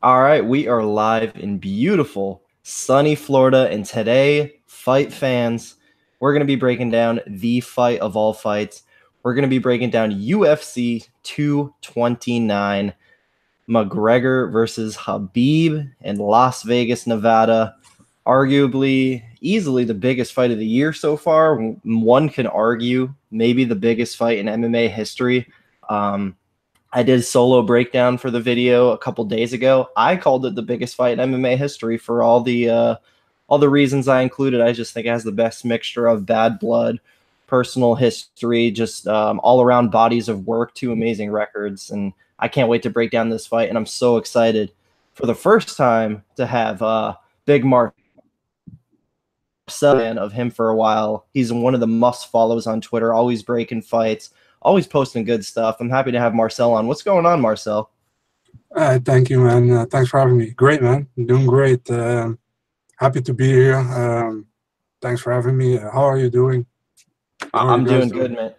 All right, we are live in beautiful, sunny Florida, and today, fight fans, we're going to be breaking down the fight of all fights. We're going to be breaking down UFC 229, McGregor versus Khabib in Las Vegas, Nevada. Arguably, easily the biggest fight of the year so far. One can argue maybe the biggest fight in MMA history. I did solo breakdown for the video a couple days ago. I called it the biggest fight in MMA history for all the reasons I included. I just think it has the best mixture of bad blood, personal history, just all around bodies of work, two amazing records, and I can't wait to break down this fight. And I'm so excited for the first time to have Big Marcel of him for a while. He's one of the must follows on Twitter, always breaking fights, always posting good stuff. I'm happy to have Marcel on. What's going on, Marcel? Thank you, man. Thanks for having me. Great, man. I'm doing great. Happy to be here. Thanks for having me. How are you doing? I'm doing good, man.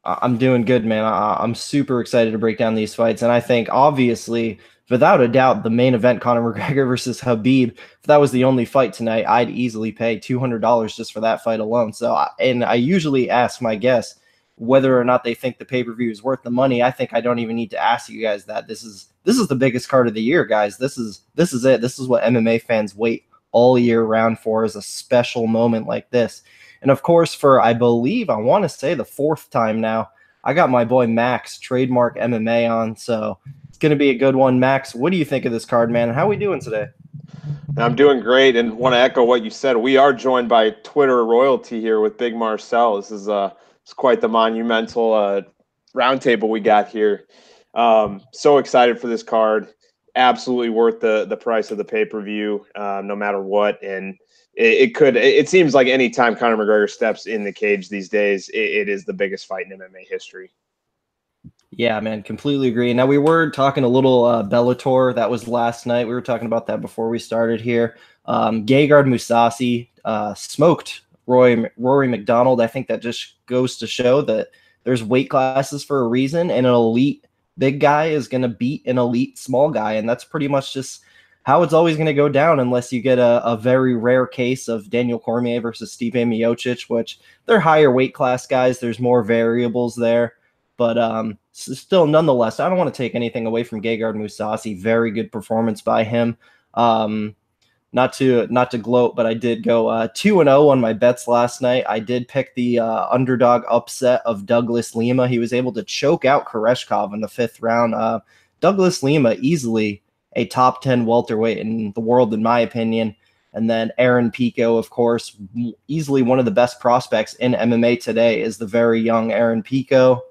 I'm doing good, man. I'm super excited to break down these fights. And I think, obviously, without a doubt, the main event, Conor McGregor versus Khabib, if that was the only fight tonight, I'd easily pay $200 just for that fight alone. So, I usually ask my guests whether or not they think the pay-per-view is worth the money. I think I don't even need to ask you guys that. This is the biggest card of the year, guys. This is it. This is what MMA fans wait all year round for, is a special moment like this. And of course, for I want to say the fourth time now, I got my boy Max, trademark MMA, on. So it's going to be a good one. Max, what do you think of this card, man? How are we doing today? I'm doing great, and want to echo what you said. We are joined by Twitter royalty here with Big Marcel. This is it's quite the monumental roundtable we got here. So excited for this card. Absolutely worth the price of the pay-per-view, no matter what. And it seems like any time Conor McGregor steps in the cage these days, it is the biggest fight in MMA history. Yeah, man, completely agree. Now, we were talking a little Bellator. That was last night. We were talking about that before we started here. Gegard Mousasi smoked Rory McDonald. I think that just goes to show that there's weight classes for a reason, and an elite big guy is going to beat an elite small guy, and that's pretty much just how it's always going to go down, unless you get a very rare case of Daniel Cormier versus Stipe Miocic, which they're higher weight class guys. There's more variables there, but still, nonetheless, I don't want to take anything away from Gegard Mousasi. Very good performance by him. Not to gloat, but I did go 2-0 on my bets last night. I did pick the underdog upset of Douglas Lima. He was able to choke out Koreshkov in the fifth round. Douglas Lima, easily a top 10 welterweight in the world, in my opinion. And then Aaron Pico, of course, easily one of the best prospects in MMA today, is the very young Aaron Pico,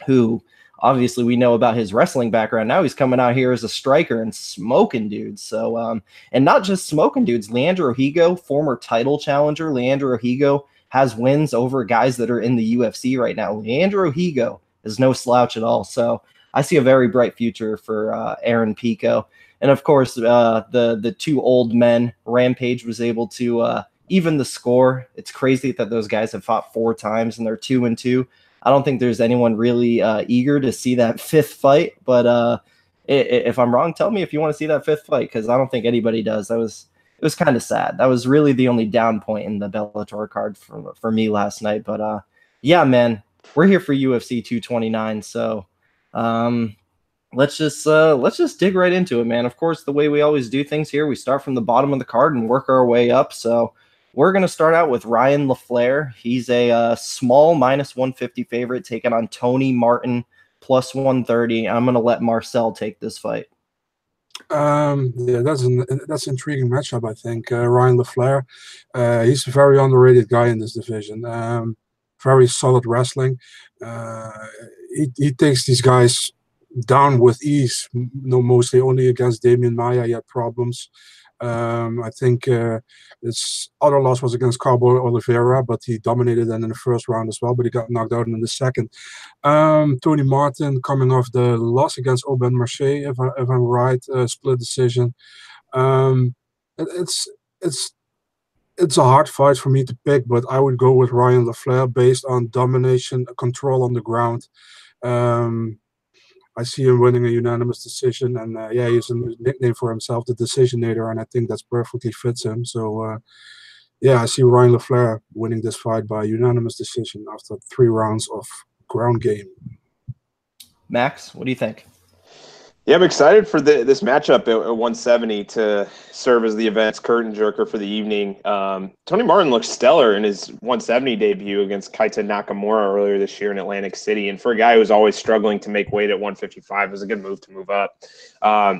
who obviously we know about his wrestling background. Now he's coming out here as a striker and smoking dudes. So, and not just smoking dudes. Leandro Higo, former title challenger. Leandro Higo has wins over guys that are in the UFC right now. Leandro Higo is no slouch at all. So I see a very bright future for Aaron Pico. And of course, the two old men, Rampage was able to even the score. It's crazy that those guys have fought 4 times and they're 2-2. I don't think there's anyone really eager to see that fifth fight, but if I'm wrong, tell me if you want to see that fifth fight, because I don't think anybody does. It was kind of sad. That was really the only down point in the Bellator card for me last night. But yeah, man, we're here for UFC 229, so let's just dig right into it, man. Of course, the way we always do things here, we start from the bottom of the card and work our way up. So we're going to start out with Ryan Lafleur. He's a small -150 favorite, taking on Tony Martin +130. I'm going to let Marcel take this fight. Yeah, that's an intriguing matchup, I think. Ryan Lafleur, he's a very underrated guy in this division. Very solid wrestling. He takes these guys down with ease. Mostly only against Damian Maia he had problems. I think his other loss was against Cowboy Oliveira, but he dominated then in the first round as well, but he got knocked out in the second. Tony Martin coming off the loss against Aubin Marché, if I'm right, split decision. It's a hard fight for me to pick, but I would go with Ryan Lafleur based on domination, control on the ground. I see him winning a unanimous decision, and yeah, he's a nickname for himself, the Decisionator, and I think that's perfectly fits him. So yeah, I see Ryan Lafleur winning this fight by unanimous decision after 3 rounds of ground game. Max, what do you think? Yeah, I'm excited for this matchup at 170 to serve as the event's curtain jerker for the evening. Tony Martin looked stellar in his 170 debut against Keita Nakamura earlier this year in Atlantic City. And for a guy who's always struggling to make weight at 155, it was a good move to move up.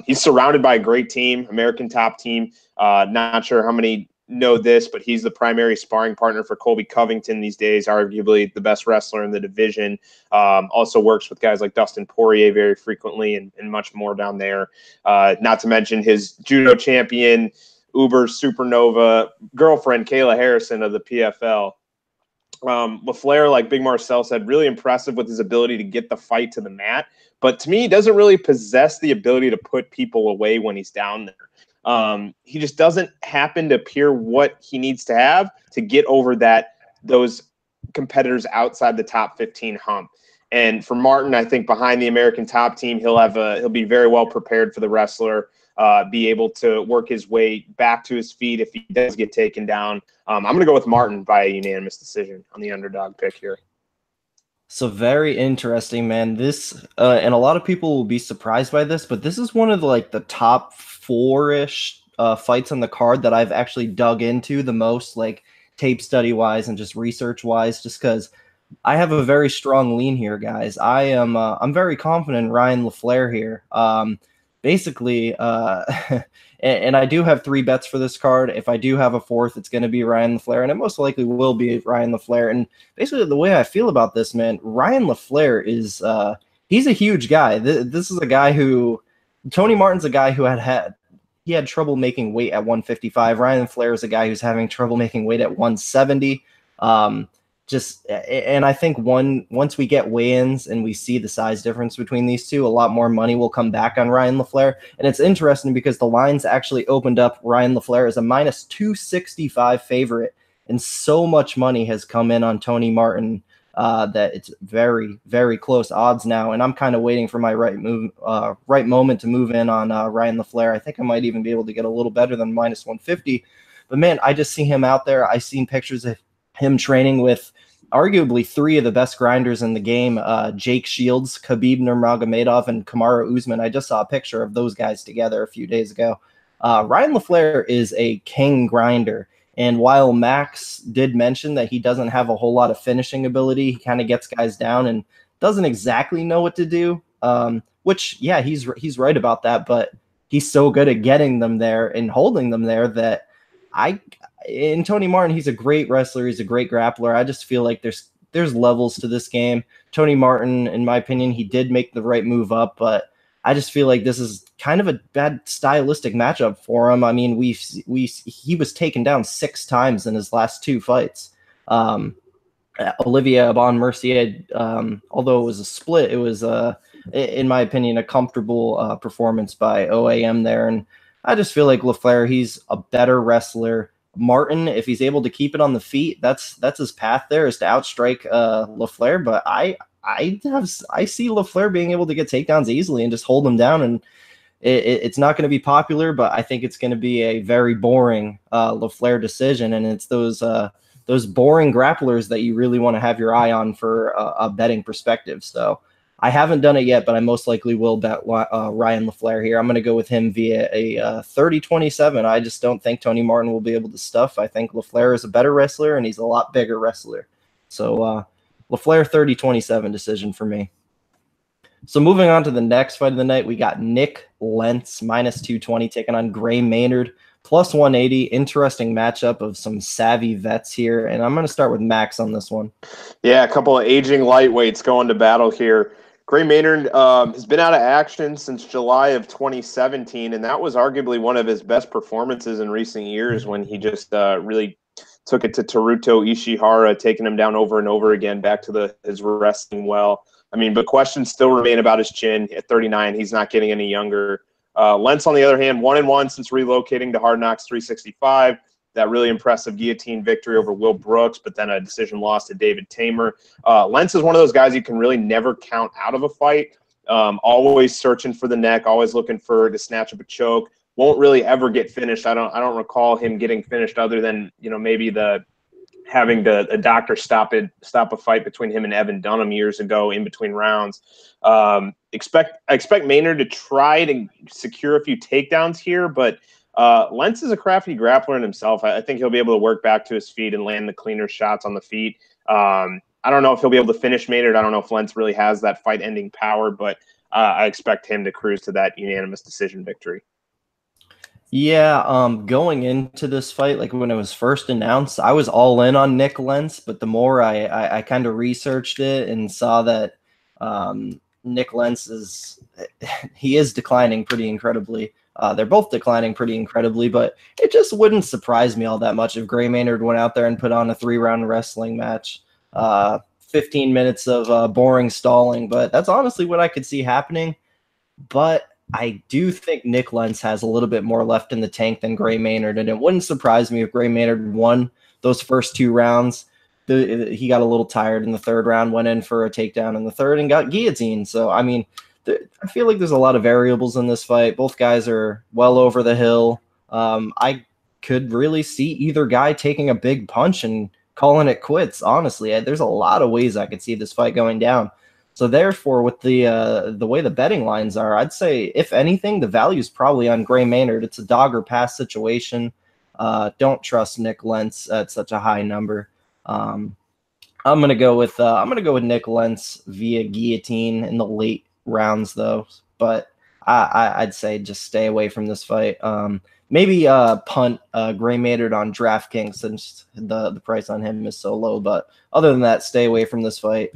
He's surrounded by a great team, American top team. Not sure how many know this, but he's the primary sparring partner for Colby Covington these days, arguably the best wrestler in the division. Also works with guys like Dustin Poirier very frequently and much more down there. Not to mention his judo champion, Uber supernova girlfriend, Kayla Harrison of the PFL. Lafleur, like Big Marcel said, really impressive with his ability to get the fight to the mat. But to me, he doesn't really possess the ability to put people away when he's down there. He just doesn't happen to appear what he needs to have to get over those competitors outside the top 15 hump. And for Martin, I think behind the American top team, he'll be very well prepared for the wrestler, be able to work his way back to his feet if he does get taken down. I'm going to go with Martin by a unanimous decision on the underdog pick here. So very interesting, man. This and a lot of people will be surprised by this, but this is one of the top 4-ish fights on the card that I've actually dug into the most, like tape study wise and just research wise, just because I have a very strong lean here, guys. I'm very confident in Ryan Lafleur here. Basically, and I do have 3 bets for this card. If I do have a 4th, it's going to be Ryan Lafleur, and it most likely will be Ryan Lafleur. And basically, the way I feel about this, man, Ryan Lafleur is he's a huge guy. This is a guy who Tony Martin's a guy who had trouble making weight at 155. Ryan Lafleur is a guy who's having trouble making weight at 170. And I think once we get weigh-ins and we see the size difference between these two, a lot more money will come back on Ryan Lafleur. And it's interesting because the lines actually opened up Ryan Lafleur as a minus 265 favorite, and so much money has come in on Tony Martin that it's very, very close odds now. And I'm kind of waiting for my right moment to move in on Ryan Lafleur. I think I might even be able to get a little better than minus 150. But man, I just see him out there. I've seen pictures of him training with arguably 3 of the best grinders in the game, Jake Shields, Khabib Nurmagomedov, and Kamaru Usman. I just saw a picture of those guys together a few days ago. Ryan Lafleur is a king grinder. And while Max did mention that he doesn't have a whole lot of finishing ability, he kind of gets guys down and doesn't exactly know what to do, which, yeah, he's right about that. But he's so good at getting them there and holding them there that in Tony Martin, he's a great wrestler. He's a great grappler. I just feel like there's levels to this game. Tony Martin, in my opinion, he did make the right move up, but I just feel like this is kind of a bad stylistic matchup for him. I mean, he was taken down 6 times in his last 2 fights. Olivier Aubin-Mercier, although it was a split, it was, in my opinion, a comfortable performance by OAM there. And I just feel like Lafleur, he's a better wrestler. Martin, if he's able to keep it on the feet, that's his path there, is to outstrike Lafleur. But I see Lafleur being able to get takedowns easily and just hold him down. And it's not going to be popular, but I think it's going to be a very boring Lafleur decision. And it's those boring grapplers that you really want to have your eye on for a betting perspective. So I haven't done it yet, but I most likely will bet Ryan Lafleur here. I'm going to go with him via a 30-27. I just don't think Tony Martin will be able to stuff. I think Lafleur is a better wrestler, and he's a lot bigger wrestler. So Lafleur 30-27 decision for me. So moving on to the next fight of the night, we got Nick Lentz, minus 220, taking on Gray Maynard, plus 180. Interesting matchup of some savvy vets here, and I'm going to start with Max on this one. Yeah, a couple of aging lightweights going to battle here. Gray Maynard has been out of action since July of 2017, and that was arguably one of his best performances in recent years when he just really took it to Teruto Ishihara, taking him down over and over again, back to his wrestling well. I mean, but questions still remain about his chin. At 39, he's not getting any younger. Lentz, on the other hand, 1-1 since relocating to Hard Knocks 365. That really impressive guillotine victory over Will Brooks, but then a decision loss to David Tamer. Lentz is one of those guys you can really never count out of a fight. Always searching for the neck, always looking to snatch up a choke. Won't really ever get finished. I don't recall him getting finished other than, maybe having a doctor stop a fight between him and Evan Dunham years ago in between rounds. I expect Maynard to try to secure a few takedowns here, but Lentz is a crafty grappler in himself. I think he'll be able to work back to his feet and land the cleaner shots on the feet. I don't know if he'll be able to finish Maynard. I don't know if Lentz really has that fight-ending power, but I expect him to cruise to that unanimous decision victory. Yeah, going into this fight, like when it was first announced, I was all in on Nick Lentz, but the more I kind of researched it and saw that Nick Lentz is declining pretty incredibly. They're both declining pretty incredibly, but it just wouldn't surprise me all that much if Gray Maynard went out there and put on a 3-round wrestling match. 15 minutes of boring stalling, but that's honestly what I could see happening. But I do think Nick Lentz has a little bit more left in the tank than Gray Maynard, and it wouldn't surprise me if Gray Maynard won those first 2 rounds. He got a little tired in the 3rd round, went in for a takedown in the 3rd, and got guillotined. So, I mean, I feel like there's a lot of variables in this fight. Both guys are well over the hill. I could really see either guy taking a big punch and calling it quits, honestly. There's a lot of ways I could see this fight going down. So therefore, with the way the betting lines are, I'd say, if anything, the value is probably on Gray Maynard. It's a dog or pass situation. Don't trust Nick Lentz at such a high number. I'm gonna go with Nick Lentz via guillotine in the late rounds, though. But I'd say just stay away from this fight. Maybe punt Gray Maynard on DraftKings since the price on him is so low. But other than that, stay away from this fight.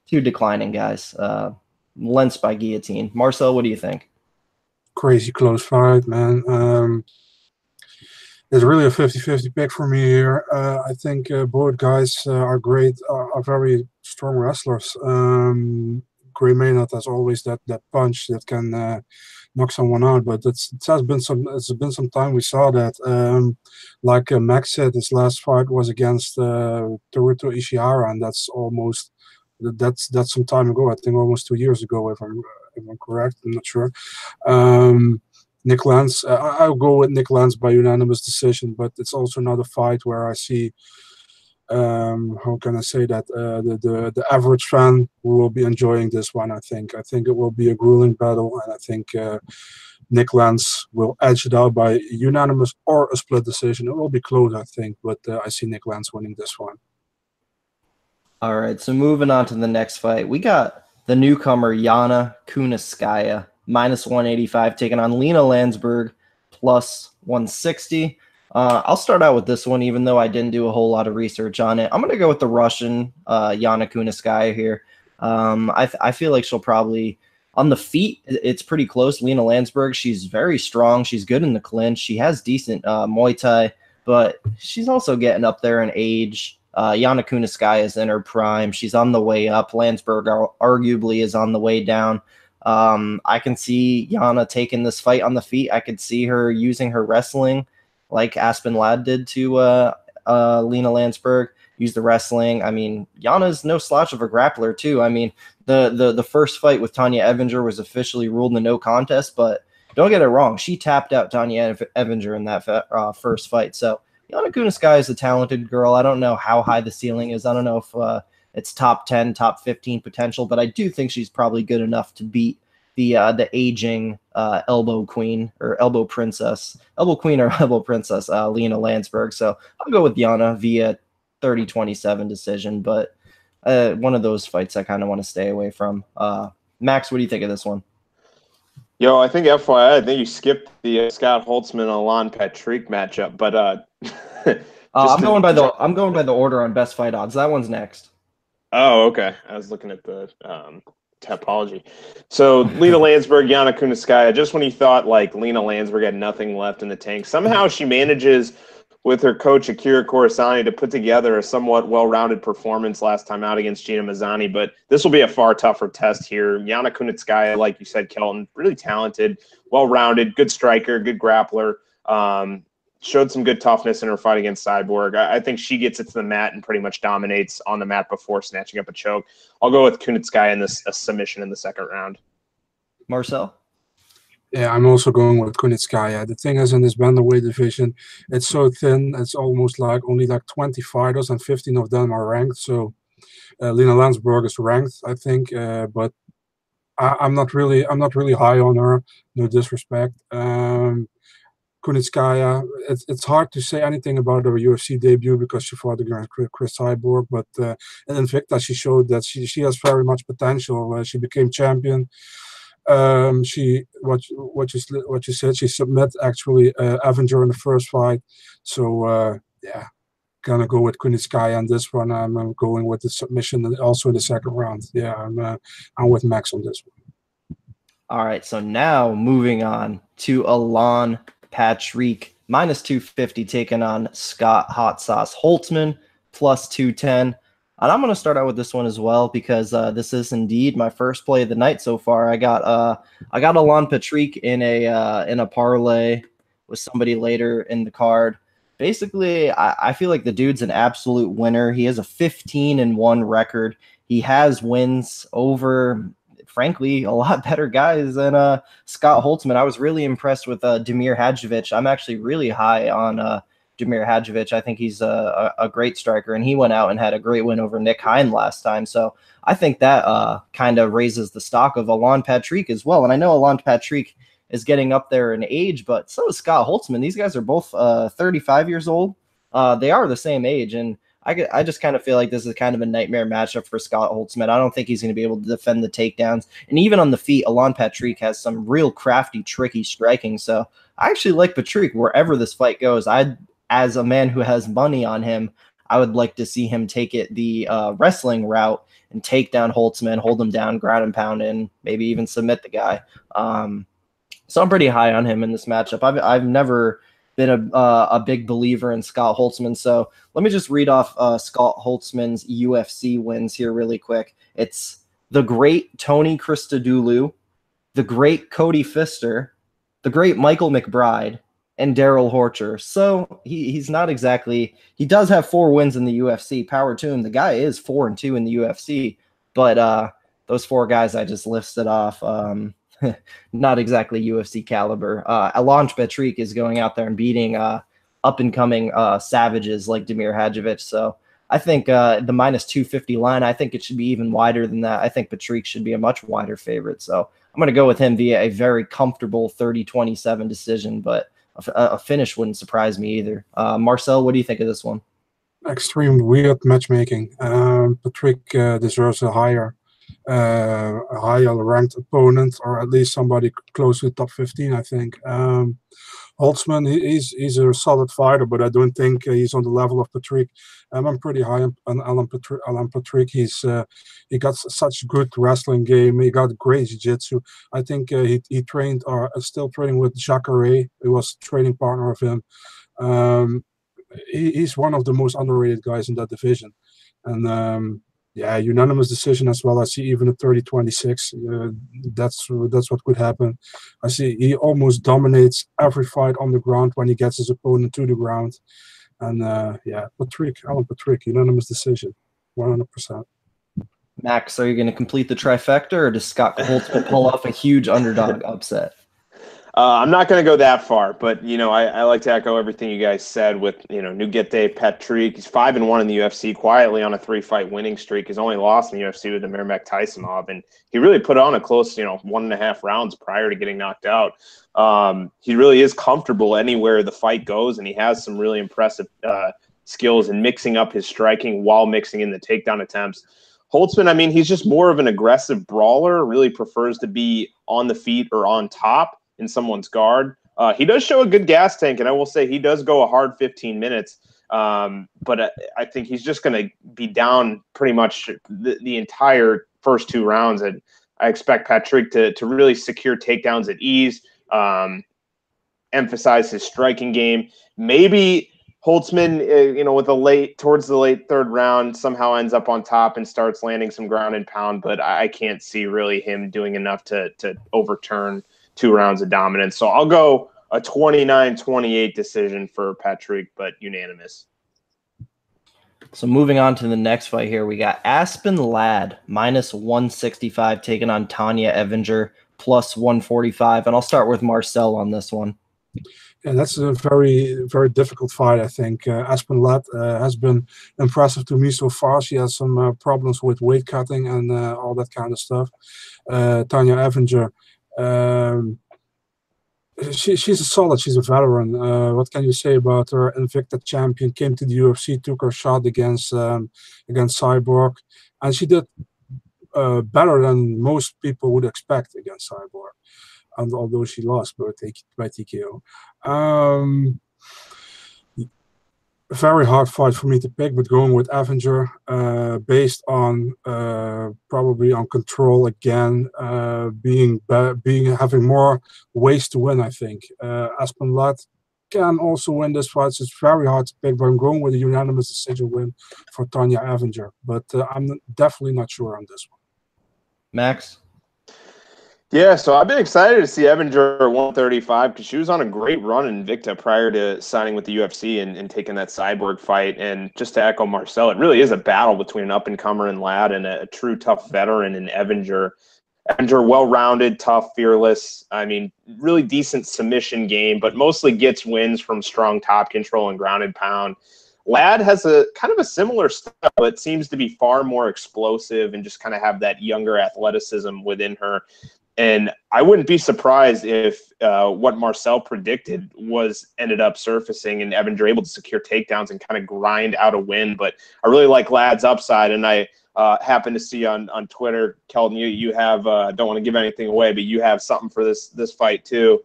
2 declining guys. Lentz by guillotine. Marcel, what do you think? Crazy close fight, man. It's really a 50-50 pick for me here. I think both guys are great, are very strong wrestlers. Gray Maynard has always that punch that can knock someone out, but it's been some time we saw that. Like Max said, his last fight was against Teruto Ishihara, and that's some time ago. I think almost 2 years ago, if I'm correct. I'm not sure. Nick Lentz, I'll go with Nick Lentz by unanimous decision, but it's also another fight where I see, how can I say that, the average fan will be enjoying this one. I think it will be a grueling battle, and I think Nick Lentz will edge it out by unanimous or a split decision. It will be close, I think, but I see Nick Lentz winning this one. All right, so moving on to the next fight, we got the newcomer Yana Kunitskaya, -185, taking on Lena Landsberg, +160. I'll start out with this one, even though I didn't do a whole lot of research on it. I'm going to go with the Russian Yana Kunitskaya here. I feel like she'll probably, on the feet, it's pretty close. Lena Landsberg, she's very strong. She's good in the clinch. She has decent Muay Thai, but she's also getting up there in age. Yana Kunitskaya is in her prime. She's on the way up. Landsberg arguably is on the way down. I can see Yana taking this fight on the feet. I could see her using her wrestling like Aspen Ladd did to Lena Landsberg. Use the wrestling. I mean, Yana's no slouch of a grappler too. I mean, the first fight with Tanya Evinger was officially ruled a no contest, but don't get it wrong. She tapped out Tanya Evinger in that first fight. So Yana Kunitskaya is a talented girl. I don't know how high the ceiling is. I don't know if it's top 10, top 15 potential, but I do think she's probably good enough to beat the aging elbow queen or elbow princess, Lena Landsberg. So I'll go with Yana via 30-27 decision, but one of those fights I kind of want to stay away from. Max, what do you think of this one? Yo, I think FYI, I think you skipped the Scott Holtzman Alon Catterick matchup, but I'm going by the order on best fight odds. That one's next. Oh, okay. I was looking at the topology. So Lena Landsberg, Yana Kunitskaya. Just when you thought like Lena Landsberg had nothing left in the tank, somehow she manages with her coach Akira Corsani to put together a somewhat well-rounded performance last time out against Gina Mazzani. But this will be a far tougher test here. Yana Kunitskaya, like you said, Kelton, really talented, well-rounded, good striker, good grappler. showed some good toughness in her fight against Cyborg. I think she gets it to the mat and pretty much dominates on the mat before snatching up a choke. I'll go with Kunitskaya in a submission in the second round. Marcel? Yeah, I'm also going with Kunitskaya. The thing is, in this bantamweight division, it's so thin. It's almost like only like 20 fighters, and 15 of them are ranked. So Lena Landsberg is ranked, I think, but I'm not really high on her. No disrespect. Kunitskaya, it's hard to say anything about her UFC debut because she fought against Chris Cyborg, but in Invicta she showed that she has very much potential. She became champion. She what you said, she submit actually Avenger in the first fight. So yeah, gonna go with Kunitskaya on this one. I'm going with the submission also in the second round. Yeah, I'm with Max on this one. All right, so now moving on to Alan Patrick, -250, taking on Scott Hot Sauce Holtzman, +210. And I'm going to start out with this one as well because this is indeed my first play of the night so far. I got Alan Patrick in a parlay with somebody later in the card. Basically, I feel like the dude's an absolute winner. He has a 15-1 record. He has wins over, frankly, a lot better guys than Scott Holtzman. I was really impressed with Damir Hadzovic. I'm actually really high on Damir Hadzovic. I think he's a great striker, and he went out and had a great win over Nick Hein last time. So I think that kind of raises the stock of Alan Patrick as well. And I know Alan Patrick is getting up there in age, but so is Scott Holtzman. These guys are both 35 years old. They are the same age, and I just kind of feel like this is kind of a nightmare matchup for Scott Holtzman. I don't think he's going to be able to defend the takedowns. And even on the feet, Alan Patrick has some real crafty, tricky striking. So I actually like Patrick wherever this fight goes. As a man who has money on him, I would like to see him take it the wrestling route and take down Holtzman, hold him down, ground and pound, and maybe even submit the guy. So I'm pretty high on him in this matchup. I've never been a big believer in Scott Holtzman. So let me just read off Scott Holtzman's UFC wins here really quick. It's the great Tony Christodoulou, the great Cody Pfister, the great Michael McBride, and Daryl Horcher. So he's not exactly, he does have 4 wins in the UFC. Power to him. The guy is 4-2 in the UFC, but those 4 guys I just listed off, not exactly UFC caliber. Alan Patrick is going out there and beating up-and-coming savages like Damir Hadzovic. So I think the -250 line, I think it should be even wider than that. I think Patrick should be a much wider favorite. So I'm going to go with him via a very comfortable 30-27 decision, but a finish wouldn't surprise me either. Marcel, what do you think of this one? Extreme weird matchmaking. Patrick deserves a higher ranked opponent, or at least somebody close to top 15, I think. Holtzman, he's a solid fighter, but I don't think he's on the level of Patrick. I'm pretty high on Alan Patrick. He got such good wrestling game. He got great jiu-jitsu. I think he trained or still training with Jacare. He was a training partner of him. He's one of the most underrated guys in that division. And yeah, unanimous decision as well. I see even a 30-26. That's what could happen. I see he almost dominates every fight on the ground when he gets his opponent to the ground. And yeah, Alan Patrick, unanimous decision, 100%. Max, are you going to complete the trifecta, or does Scott Holtzman pull off a huge underdog upset? I'm not going to go that far, but, I like to echo everything you guys said with, Nugete Patrick. He's 5-1 in the UFC, quietly on a 3-fight winning streak. He's only lost in the UFC with Amir Tysonov, and he really put on a close, 1.5 rounds prior to getting knocked out. He really is comfortable anywhere the fight goes, and he has some really impressive skills in mixing up his striking while mixing in the takedown attempts. Holtzman, he's just more of an aggressive brawler, really prefers to be on the feet or on top in someone's guard. He does show a good gas tank, and I will say he does go a hard 15 minutes. But I think he's just going to be down pretty much the entire first 2 rounds. And I expect Patrick to really secure takedowns at ease, emphasize his striking game. Maybe Holtzman, with towards the late 3rd round, somehow ends up on top and starts landing some ground and pound. But I can't see really him doing enough to overturn 2 rounds of dominance. So I'll go a 29-28 decision for Catterick, but unanimous. So moving on to the next fight here, we got Aspen Ladd -165 taking on Tanya Evinger +145. And I'll start with Marcel on this one. Yeah, that's a very, very difficult fight, I think. Aspen Ladd has been impressive to me so far. She has some problems with weight cutting and all that kind of stuff. Tanya Evinger, she's a solid. She's a veteran. What can you say about her? Invicta champion, came to the UFC, took her shot against Cyborg, and she did better than most people would expect against Cyborg. And although she lost by TKO. Very hard fight for me to pick, but going with Evinger, based on probably on control again, having more ways to win. I think Aspen Ladd can also win this fight. So it's very hard to pick, but I'm going with a unanimous decision win for Tanya Evinger. But I'm definitely not sure on this one. Max? Yeah, so I've been excited to see Evinger at 135 because she was on a great run in Invicta prior to signing with the UFC and taking that Cyborg fight. And just to echo Marcel, it really is a battle between an up-and-comer in Ladd and a true tough veteran in Evinger. Evinger, well-rounded, tough, fearless. I mean, really decent submission game, but mostly gets wins from strong top control and grounded pound. Ladd has a kind of a similar style, but seems to be far more explosive and just kind of have that younger athleticism within her. And I wouldn't be surprised if what Marcel predicted ended up surfacing and Evinger able to secure takedowns and kind of grind out a win. But I really like Ladd's upside, and I happen to see on Twitter, Kelton, you have don't want to give anything away, but you have something for this fight too.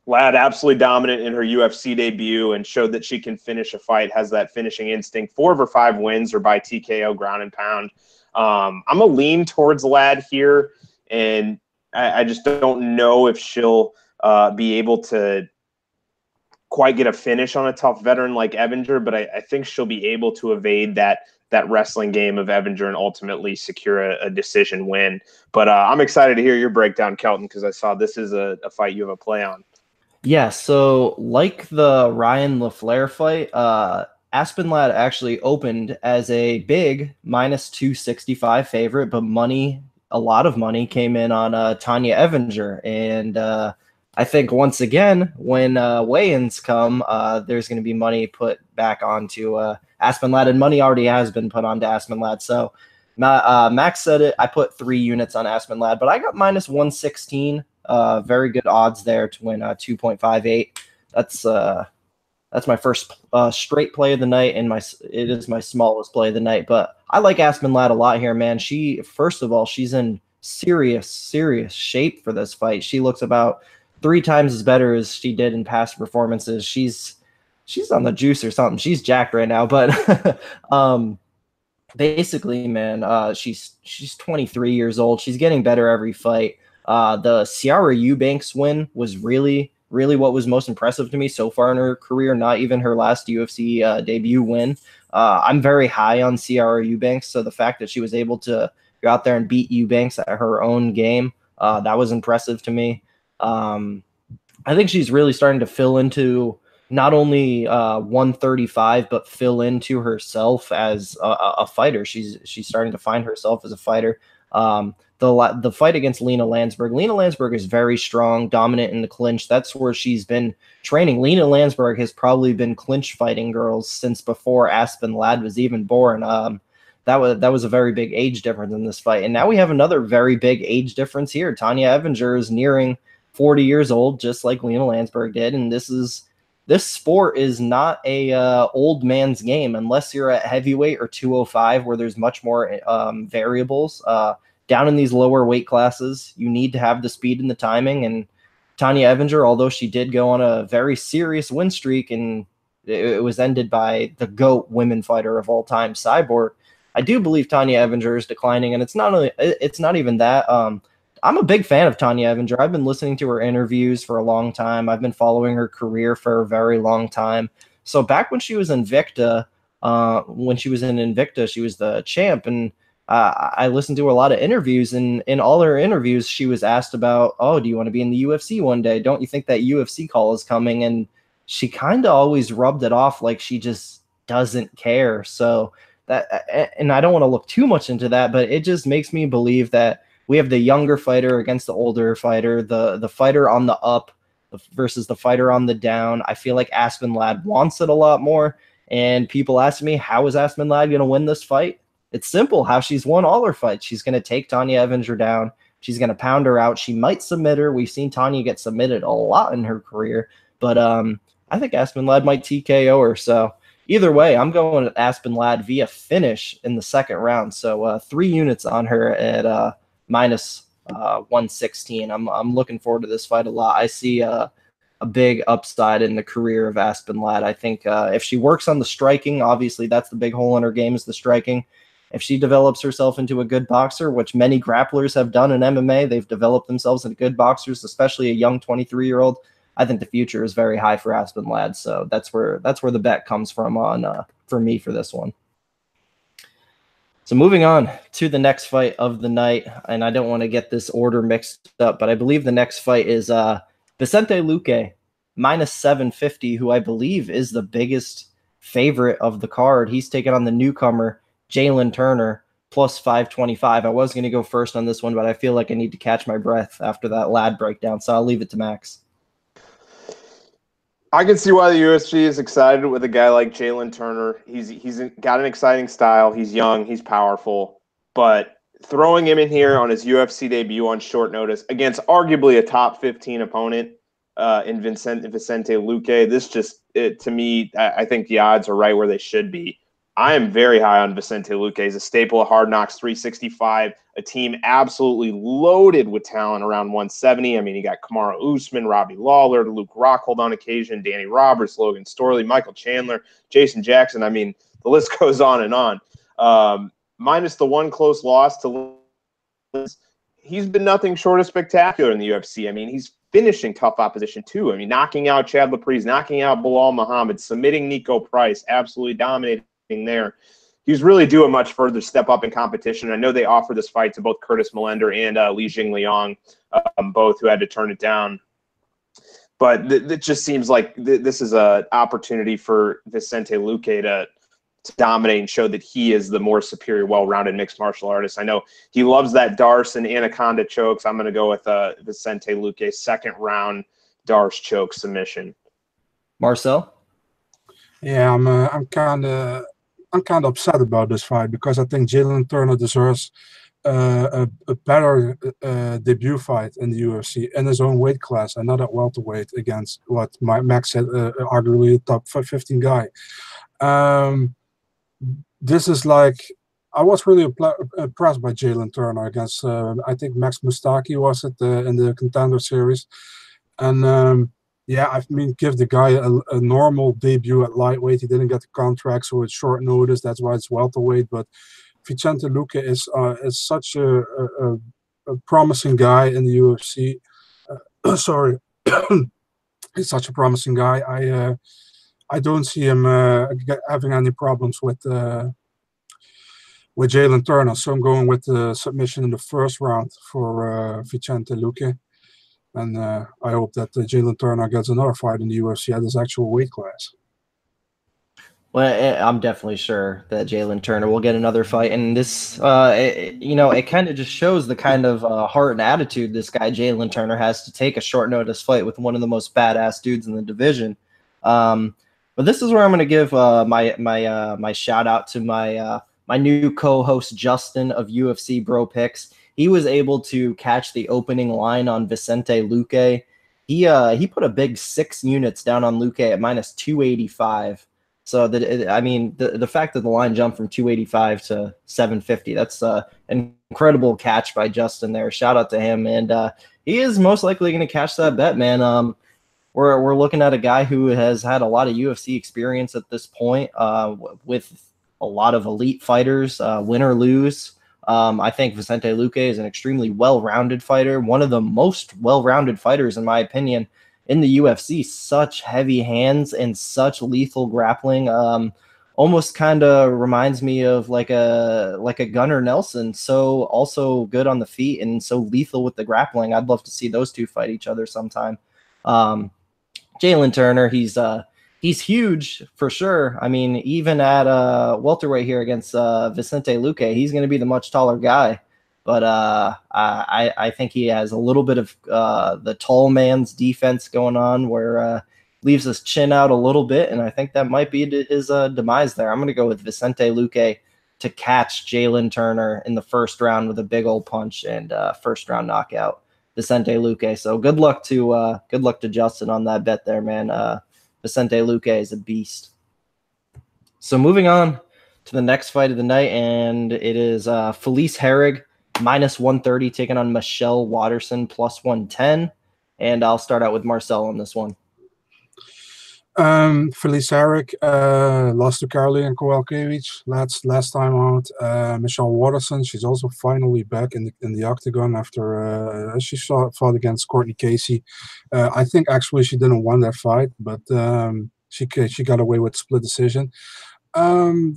Ladd absolutely dominant in her UFC debut and showed that she can finish a fight, has that finishing instinct. 4 of her 5 wins are by TKO, ground and pound. I'm a lean towards Ladd here. And I just don't know if she'll be able to quite get a finish on a tough veteran like Evinger, but I think she'll be able to evade that wrestling game of Evinger and ultimately secure a decision win. But I'm excited to hear your breakdown, Kelton, because I saw this is a fight you have a play on. Yeah, so like the Ryan Lafleur fight, Aspen Ladd actually opened as a big -265 favorite, but a lot of money came in on Tanya Evinger. And I think once again, when weigh-ins come, there's going to be money put back onto Aspen Ladd, and money already has been put onto Aspen Ladd. So Max said it. I put 3 units on Aspen Ladd, but I got -116. Very good odds there to win 2.58. That's my first straight play of the night, and it is my smallest play of the night. But I like Aspen Ladd a lot here, man. First of all, she's in serious shape for this fight. She looks about 3 times as better as she did in past performances. She's on the juice or something. She's jacked right now. But basically, man, she's 23 years old. She's getting better every fight. The Ciara Eubanks win was really what was most impressive to me so far in her career, not even her last UFC debut win. I'm very high on Ciara Eubanks, so the fact that she was able to go out there and beat Eubanks at her own game, that was impressive to me. I think she's really starting to fill into not only 135, but fill into herself as a fighter. She's starting to find herself as a fighter. The fight against Lena Landsberg. Lena Landsberg is very strong, dominant in the clinch. That's where she's been training. Lena Landsberg has probably been clinch fighting girls since before Aspen Ladd was even born. That was a very big age difference in this fight. And now we have another very big age difference here. Tanya Evinger is nearing 40 years old, just like Lena Landsberg did. And this sport is not a old man's game unless you're at heavyweight or 205, where there's much more variables. Down in these lower weight classes, you need to have the speed and the timing. And Tanya Evinger, although she did go on a very serious win streak, and it was ended by the GOAT women fighter of all time, Cyborg, I do believe Tanya Evinger is declining. And it's not even that. I'm a big fan of Tanya Evinger. I've been listening to her interviews for a long time. I've been following her career for a very long time. So back when she was Invicta, she was the champ, and I listened to a lot of interviews, and in all her interviews, she was asked about, oh, do you want to be in the UFC one day? Don't you think that UFC call is coming? And she kind of always rubbed it off like she just doesn't care. So that, and I don't want to look too much into that, but it just makes me believe that we have the younger fighter against the older fighter, the fighter on the up versus the fighter on the down. I feel like Aspen Ladd wants it a lot more. And people ask me, how is Aspen Ladd going to win this fight? It's simple, how she's won all her fights. She's going to take Tanya Evinger down. She's going to pound her out. She might submit her. We've seen Tanya get submitted a lot in her career. But I think Aspen Ladd might TKO her. So either way, I'm going with Aspen Ladd via finish in the second round. So 3 units on her at minus 116. I'm looking forward to this fight a lot. I see a big upside in the career of Aspen Ladd. I think if she works on the striking, obviously that's the big hole in her game is the striking. If she develops herself into a good boxer, which many grapplers have done in MMA, they've developed themselves into good boxers, especially a young 23-year-old. I think the future is very high for Aspen Ladd. So that's where the bet comes from on for me for this one. So moving on to the next fight of the night, and I don't want to get this order mixed up, but I believe the next fight is Vicente Luque, minus 750, who I believe is the biggest favorite of the card. He's taking on the newcomer, Jalen Turner, plus 525. I was going to go first on this one, but I feel like I need to catch my breath after that Ladd breakdown, so I'll leave it to Max. I can see why the UFC is excited with a guy like Jalen Turner. He's got an exciting style. He's young. He's powerful. But throwing him in here on his UFC debut on short notice against arguably a top 15 opponent in Vicente Luque, this just, to me, I think the odds are right where they should be. I am very high on Vicente Luque. He's a staple of Hard Knocks 365, a team absolutely loaded with talent around 170. I mean, you got Kamaru Usman, Robbie Lawler, Luke Rockhold on occasion, Danny Roberts, Logan Storley, Michael Chandler, Jason Jackson. I mean, the list goes on and on. Minus the one close loss to Lentz, he's been nothing short of spectacular in the UFC. I mean, he's finishing tough opposition too. I mean, knocking out Chad Laprise, knocking out Bilal Muhammad, submitting Nico Price, absolutely dominating there. He's really due a much further step up in competition. I know they offered this fight to both Curtis Millender and Li Jingliang, both who had to turn it down. But it just seems like this is an opportunity for Vicente Luque to dominate and show that he is the more superior, well-rounded mixed martial artist. I know he loves that Darce and Anaconda chokes. I'm going to go with Vicente Luque second round Darce choke submission. Marcel? Yeah, I'm kind of upset about this fight because I think Jalen Turner deserves a better debut fight in the UFC in his own weight class and not at welterweight against what Max said, arguably a top 15 guy. This is like, I was really impressed by Jalen Turner against, I think Max Mustaki was it in the Contender Series. And yeah, I mean, give the guy a normal debut at lightweight. He didn't get the contract, so it's short notice. That's why it's welterweight. But Vicente Luque is such a promising guy in the UFC. Sorry, he's such a promising guy. I don't see him having any problems with Jalen Turner. So I'm going with the submission in the first round for Vicente Luque. And I hope that Jalen Turner gets another fight in the UFC at his actual weight class. Well, I'm definitely sure that Jalen Turner will get another fight. And this, it kind of just shows the kind of heart and attitude this guy Jalen Turner has to take a short notice fight with one of the most badass dudes in the division. But this is where I'm going to give my shout out to my new co-host Justin of UFC Bro Picks. He was able to catch the opening line on Vicente Luque. He put a big 6 units down on Luque at minus 285. So the fact that the line jumped from 285 to 750, that's an incredible catch by Justin there. Shout out to him, and he is most likely going to catch that bet, man. We're looking at a guy who has had a lot of UFC experience at this point, with a lot of elite fighters, win or lose. I think Vicente Luque is an extremely well-rounded fighter, one of the most well-rounded fighters, in my opinion, in the UFC. Such heavy hands and such lethal grappling. almost kind of reminds me of like a Gunnar Nelson. So also good on the feet and so lethal with the grappling. I'd love to see those two fight each other sometime. Jalen Turner, he's huge for sure. I mean, even at welterweight here against Vicente Luque, he's going to be the much taller guy. But I think he has a little bit of the tall man's defense going on, where leaves his chin out a little bit, and I think that might be his demise there. I'm going to go with Vicente Luque to catch Jalen Turner in the first round with a big old punch and first round knockout. Vicente Luque. So good luck to Justin on that bet there, man. Vicente Luque is a beast. So moving on to the next fight of the night, and it is Felice Herrig minus 130 taking on Michelle Watterson plus 110. And I'll start out with Marcel on this one. Felice Herrig lost to Karolina Kowalkiewicz last time out. Michelle Watterson, she's also finally back in the octagon after she fought against Courtney Casey. I think actually she didn't win that fight, but she got away with split decision. I'm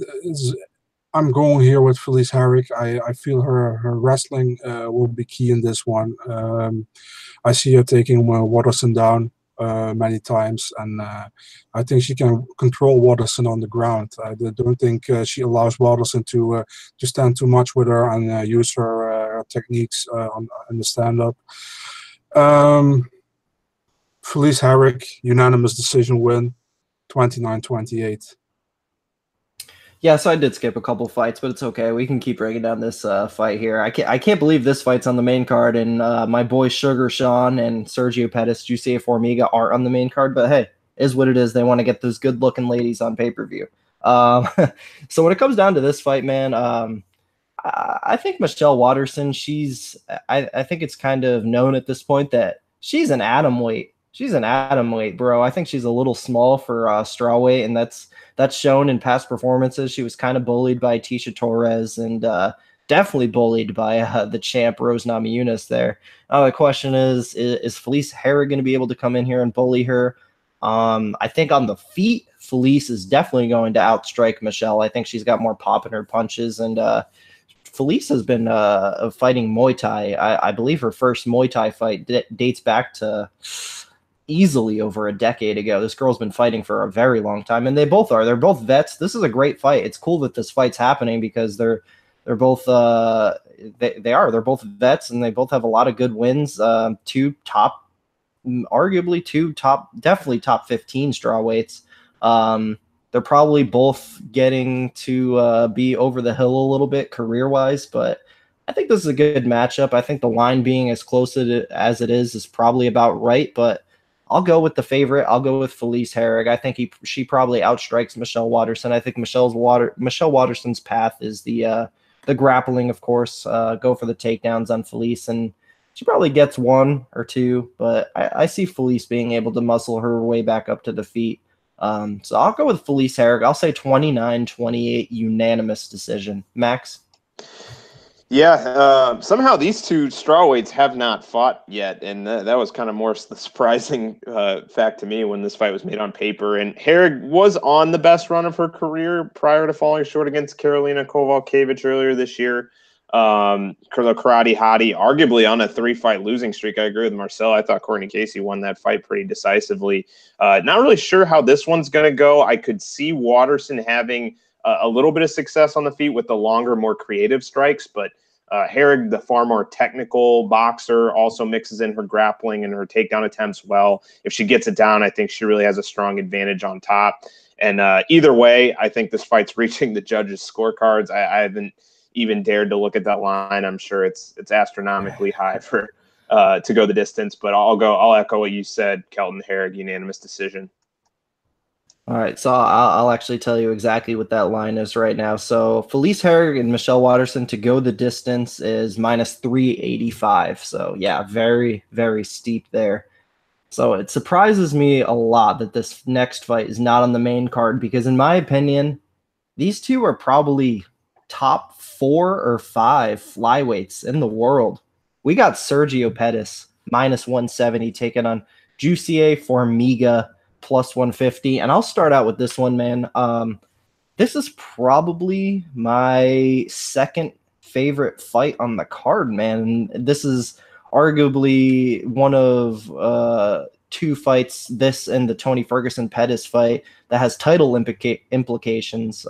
going here with Felice Herrig. I feel her wrestling will be key in this one. I see her taking Watterson down many times, and I think she can control Watterson on the ground. I don't think she allows Watterson to stand too much with her and use her techniques in the stand-up. Felice Herrig, unanimous decision win, 29-28. Yeah, so I did skip a couple fights, but it's okay. We can keep breaking down this fight here. I can't believe this fight's on the main card, and my boys Sugar Sean and Sergio Pettis, Juicy Formiga aren't on the main card. But hey, is what it is. They want to get those good-looking ladies on pay-per-view. So when it comes down to this fight, man, I think Michelle Watterson, I think it's kind of known at this point that she's an atom weight. She's an atom weight, bro. I think she's a little small for strawweight, and that's shown in past performances. She was kind of bullied by Tisha Torres and definitely bullied by the champ Rose Namajunas there. The question is Felice Herrig going to be able to come in here and bully her? I think on the feet, Felice is definitely going to outstrike Michelle. I think she's got more pop in her punches, and Felice has been fighting Muay Thai. I believe her first Muay Thai fight dates back to easily over a decade ago. This girl's been fighting for a very long time, and they're both vets. This is a great fight. It's cool that this fight's happening because they're both they're both vets, and they both have a lot of good wins. Definitely top 15 strawweights. They're probably both getting to be over the hill a little bit career-wise, but I think this is a good matchup. I think the line being as close as it is probably about right, but I'll go with the favorite. I'll go with Felice Herrig. I think she probably outstrikes Michelle Watterson. I think Michelle Watterson's path is the grappling, of course. Go for the takedowns on Felice, and she probably gets one or two, but I see Felice being able to muscle her way back up to the feet. So I'll go with Felice Herrig. I'll say 29-28 unanimous decision. Max? Yeah, somehow these two strawweights have not fought yet, and that was kind of more the surprising fact to me when this fight was made on paper. And Herrig was on the best run of her career prior to falling short against Karolina Kowalkiewicz earlier this year. Karate Hottie, arguably on a 3-fight losing streak. I agree with Marcel. I thought Courtney Casey won that fight pretty decisively. Not really sure how this one's going to go. I could see Watterson having a little bit of success on the feet with the longer, more creative strikes, but Herrig, the far more technical boxer, also mixes in her grappling and her takedown attempts well. If she gets it down, I think she really has a strong advantage on top. And either way, I think this fight's reaching the judges' scorecards. I haven't even dared to look at that line. I'm sure it's astronomically high for to go the distance, but I'll echo what you said, Kelton. Herrig, unanimous decision. All right, so I'll actually tell you exactly what that line is right now. So Felice Herrig and Michelle Watterson to go the distance is minus 385. So yeah, very, very steep there. So it surprises me a lot that this next fight is not on the main card, because in my opinion, these two are probably top 4 or 5 flyweights in the world. We got Sergio Pettis minus 170 taking on Juicy Formiga plus 150. And I'll start out with this one, man. This is probably my second favorite fight on the card, man. This is arguably one of two fights, this and the Tony Ferguson Pettis fight, that has title implications,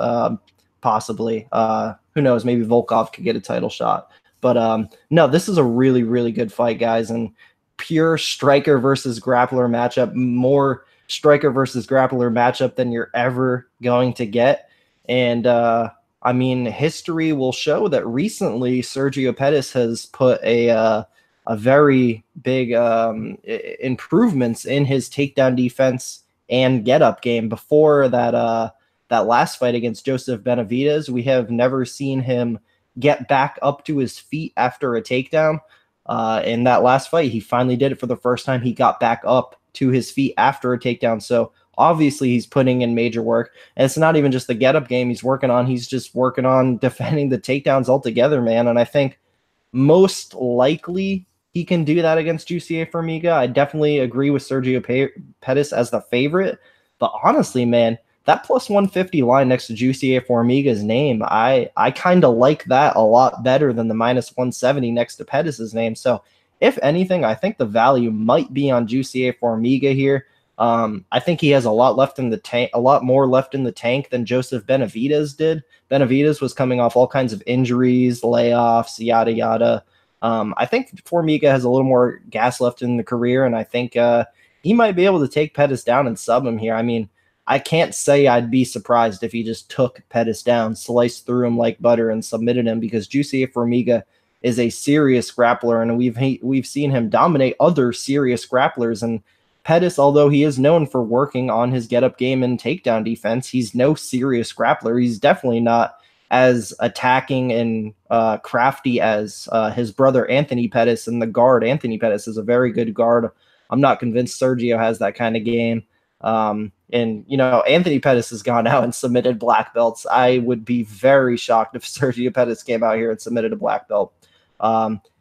possibly. Who knows? Maybe Volkov could get a title shot. But no, this is a really, really good fight, guys. And pure striker versus grappler matchup, more striker versus grappler matchup than you're ever going to get. And I mean, history will show that recently Sergio Pettis has put a very big improvements in his takedown defense and get-up game. Before that that last fight against Joseph Benavidez, we have never seen him get back up to his feet after a takedown. In that last fight, he finally did it for the first time. He got back up to his feet after a takedown. So obviously he's putting in major work. And it's not even just the get-up game he's working on. He's just working on defending the takedowns altogether, man. And I think most likely he can do that against Jussier Formiga. I definitely agree with Sergio Pettis as the favorite. But honestly, man, that plus 150 line next to Jussier Formiga's name, I kind of like that a lot better than the minus 170 next to Pettis' name. So if anything, I think the value might be on Jussier Formiga here. I think he has a lot left in the tank, a lot more left in the tank than Joseph Benavidez did. Benavidez was coming off all kinds of injuries, layoffs, yada yada. I think Formiga has a little more gas left in the career, and I think he might be able to take Pettis down and sub him here. I mean, I can't say I'd be surprised if he just took Pettis down, sliced through him like butter, and submitted him, because Jussier Formiga is a serious grappler, and we've seen him dominate other serious grapplers. And Pettis, although he is known for working on his get-up game and takedown defense, he's no serious grappler. He's definitely not as attacking and crafty as his brother Anthony Pettis, and the guard Anthony Pettis is a very good guard. I'm not convinced Sergio has that kind of game. And, you know, Anthony Pettis has gone out and submitted black belts. I would be very shocked if Sergio Pettis came out here and submitted a black belt.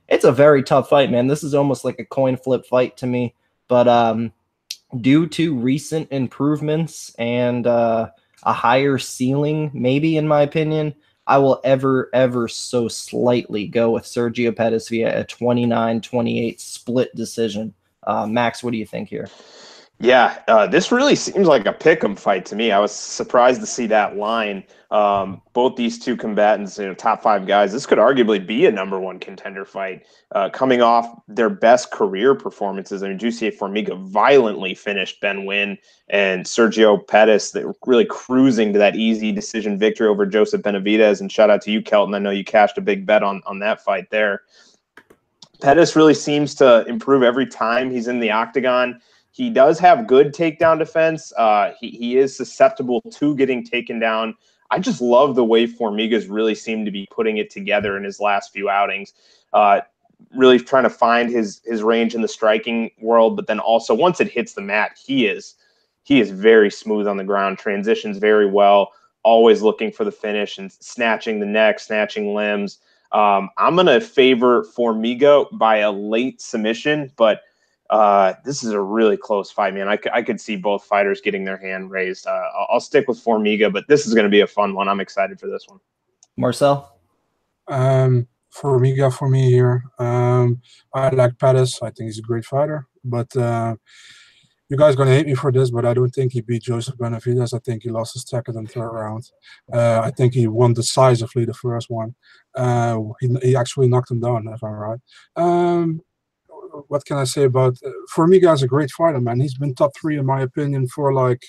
It's a very tough fight, man. This is almost like a coin flip fight to me. But due to recent improvements and a higher ceiling, maybe, in my opinion, I will ever so slightly go with Sergio Pettis via a 29-28 split decision. Max, what do you think here? Yeah, this really seems like a pick'em fight to me. I was surprised to see that line. Both these two combatants, you know, top 5 guys, this could arguably be a #1 contender fight. Coming off their best career performances, I mean, Jussier Formiga violently finished Ben Wynn, and Sergio Pettis, they were really cruising to that easy decision victory over Joseph Benavidez. And shout out to you, Kelton. I know you cashed a big bet on that fight there. Pettis really seems to improve every time he's in the octagon. He does have good takedown defense. He is susceptible to getting taken down. I just love the way Formiga's really seemed to be putting it together in his last few outings. Really trying to find his range in the striking world, but then also once it hits the mat, he is very smooth on the ground, transitions very well, always looking for the finish and snatching the neck, snatching limbs. I'm going to favor Formiga by a late submission, but this is a really close fight, man. I could see both fighters getting their hand raised. I'll stick with Formiga, but this is going to be a fun one. I'm excited for this one. Marcel? Formiga for me here. I like Pettis. I think he's a great fighter. But you guys are going to hate me for this, but I don't think he beat Joseph Benavidez. I think he lost his second and third round. I think he won decisively the first one. He actually knocked him down, if I'm right. What can I say about Formiga? Is a great fighter, man. He's been top 3 in my opinion for like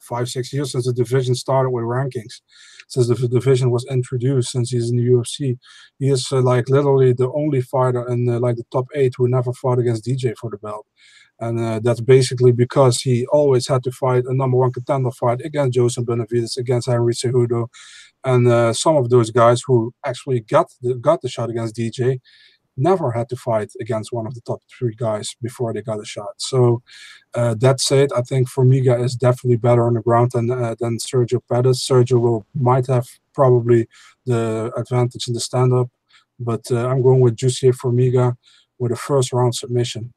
5-6 years since the division started with rankings, since the division was introduced, since he's in the UFC. He is like literally the only fighter in like the top 8 who never fought against DJ for the belt. And that's basically because he always had to fight a #1 contender fight against Joseph Benavidez, against Henry Cejudo, and some of those guys who actually got the shot against DJ never had to fight against one of the top 3 guys before they got a shot. So that said, I think Formiga is definitely better on the ground than Sergio Pettis. Sergio might have probably the advantage in the stand-up, but I'm going with Jussier Formiga with a first-round submission.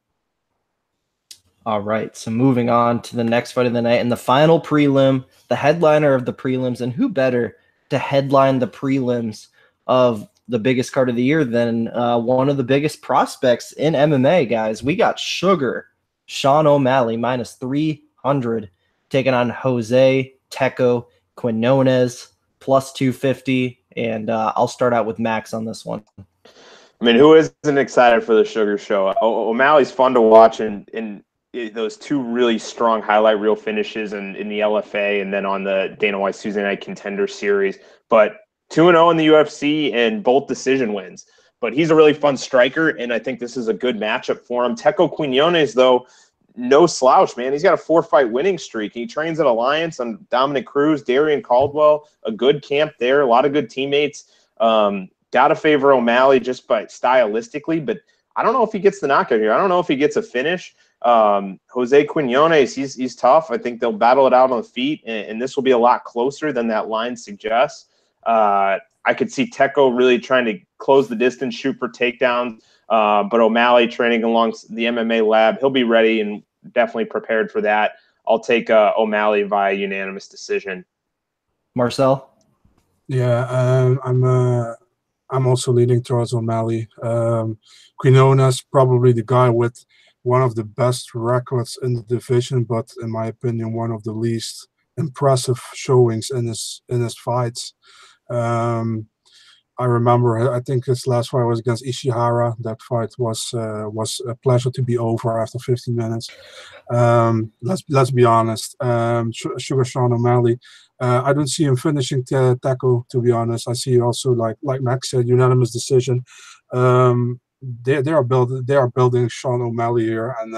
All right, so moving on to the next fight of the night and the final prelim, the headliner of the prelims, and who better to headline the prelims of the biggest card of the year than one of the biggest prospects in MMA, guys. We got Sean O'Malley, minus 300, taking on Jose Teco Quinonez, plus 250, and I'll start out with Max on this one. I mean, who isn't excited for the Sugar Show? O'Malley's fun to watch, and those two really strong highlight reel finishes in the LFA and then on the Dana White's Tuesday Night Contender Series. But 2-0 in the UFC and both decision wins. But he's a really fun striker, and I think this is a good matchup for him. Teco Quinonez, though, no slouch, man. He's got a 4-fight winning streak. He trains at Alliance on Dominic Cruz, Darian Caldwell, a good camp there, a lot of good teammates. Got to favor O'Malley just by stylistically, but I don't know if he gets the knockout here. I don't know if he gets a finish. Jose Quinonez, he's tough. I think they'll battle it out on the feet, and this will be a lot closer than that line suggests. I could see Teco really trying to close the distance, shoot for takedowns, but O'Malley training along the MMA lab. He'll be ready and definitely prepared for that. I'll take O'Malley via unanimous decision. Marcel? Yeah, I'm also leaning towards O'Malley. Quinonez, probably the guy with one of the best records in the division, but in my opinion, one of the least impressive showings in his fights. I remember, I think his last fight was against Ishihara. That fight was a pleasure to be over after 15 minutes. Let's be honest. Sugar Sean O'Malley, I don't see him finishing Teco, to be honest. I see also, like Max said, unanimous decision. They are building Sean O'Malley here, and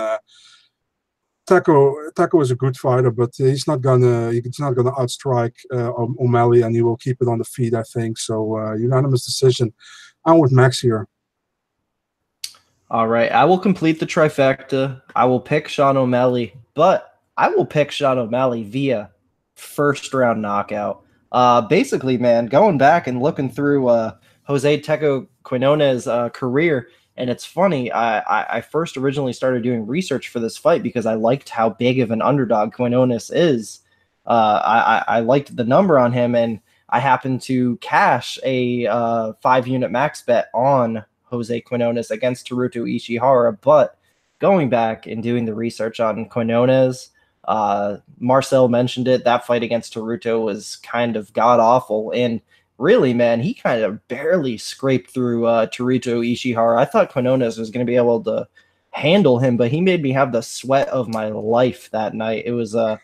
Teco is a good fighter, but he's not gonna outstrike O'Malley, and he will keep it on the feet, I think. So unanimous decision. I'm with Max here. All right, I will complete the trifecta. I will pick Sean O'Malley, but I will pick Sean O'Malley via first round knockout. Basically, man, going back and looking through Jose Teco Quinonez's career. And it's funny, I first originally started doing research for this fight because I liked how big of an underdog Quinonez is. I liked the number on him, and I happened to cash a 5-unit max bet on Jose Quinonez against Teruto Ishihara. But going back and doing the research on Quinonez, Marcel mentioned it, that fight against Teruto was kind of god-awful, and really, man, he kind of barely scraped through Teruto Ishihara. I thought Quinonez was going to be able to handle him, but he made me have the sweat of my life that night. It was a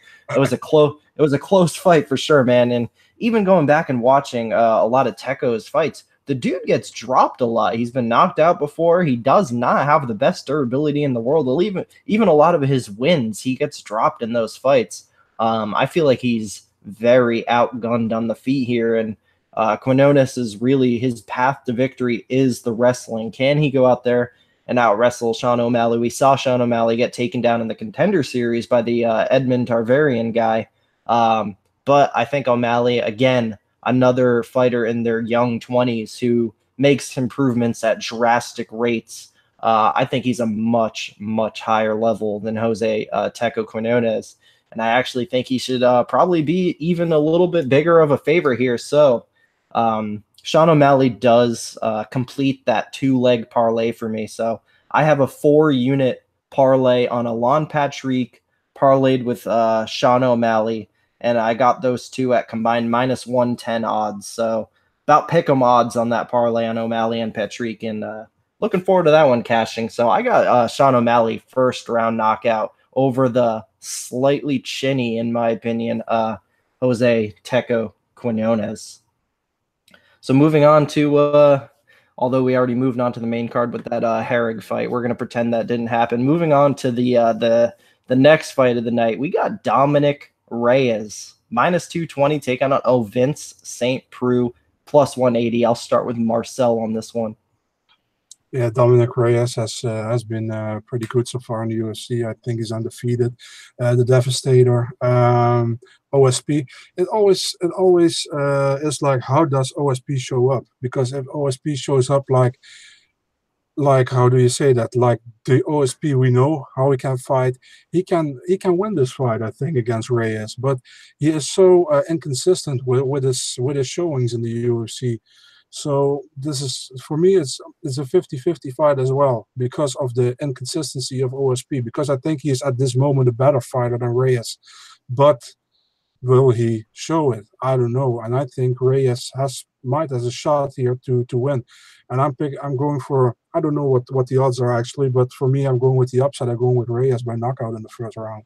close fight for sure, man. And even going back and watching a lot of Teco's fights, the dude gets dropped a lot. He's been knocked out before. He does not have the best durability in the world. Even a lot of his wins, he gets dropped in those fights. I feel like he's very outgunned on the feet here, and Quinonez is really, his path to victory is the wrestling. Can he go out there and out wrestle Sean O'Malley? We saw Sean O'Malley get taken down in the Contender Series by the Edmund Tarvarian guy. But I think O'Malley, again, another fighter in their young 20s who makes improvements at drastic rates. I think he's a much, much higher level than Jose Teco Quinonez. And I actually think he should probably be even a little bit bigger of a favorite here. So Sean O'Malley does complete that 2-leg parlay for me. So I have a 4-unit parlay on Alon Patrick parlayed with Sean O'Malley, and I got those two at combined minus 110 odds. So about pick 'em odds on that parlay on O'Malley and Patrick, and looking forward to that one cashing. So I got Sean O'Malley first round knockout over the slightly chinny, in my opinion, Jose Teco Quinonez. So moving on to, although we already moved on to the main card with that Herrig fight, we're going to pretend that didn't happen. Moving on to the next fight of the night, we got Dominic Reyes, minus 220, take on Vince St. Preux, plus 180. I'll start with Marcel on this one. Yeah, Dominic Reyes has been pretty good so far in the UFC. I think he's undefeated. The Devastator, OSP. It always is like, how does OSP show up? Because if OSP shows up like like, how do you say that? Like the OSP, we know how he can fight. He can win this fight, I think, against Reyes. But he is so inconsistent with his showings in the UFC. So this is, for me, it's a 50-50 fight as well because of the inconsistency of OSP. Because I think he is at this moment a better fighter than Reyes, but will he show it? I don't know. And I think Reyes might has a shot here to win. And I'm going for, I don't know what the odds are actually, but for me, I'm going with the upside. I'm going with Reyes by knockout in the first round.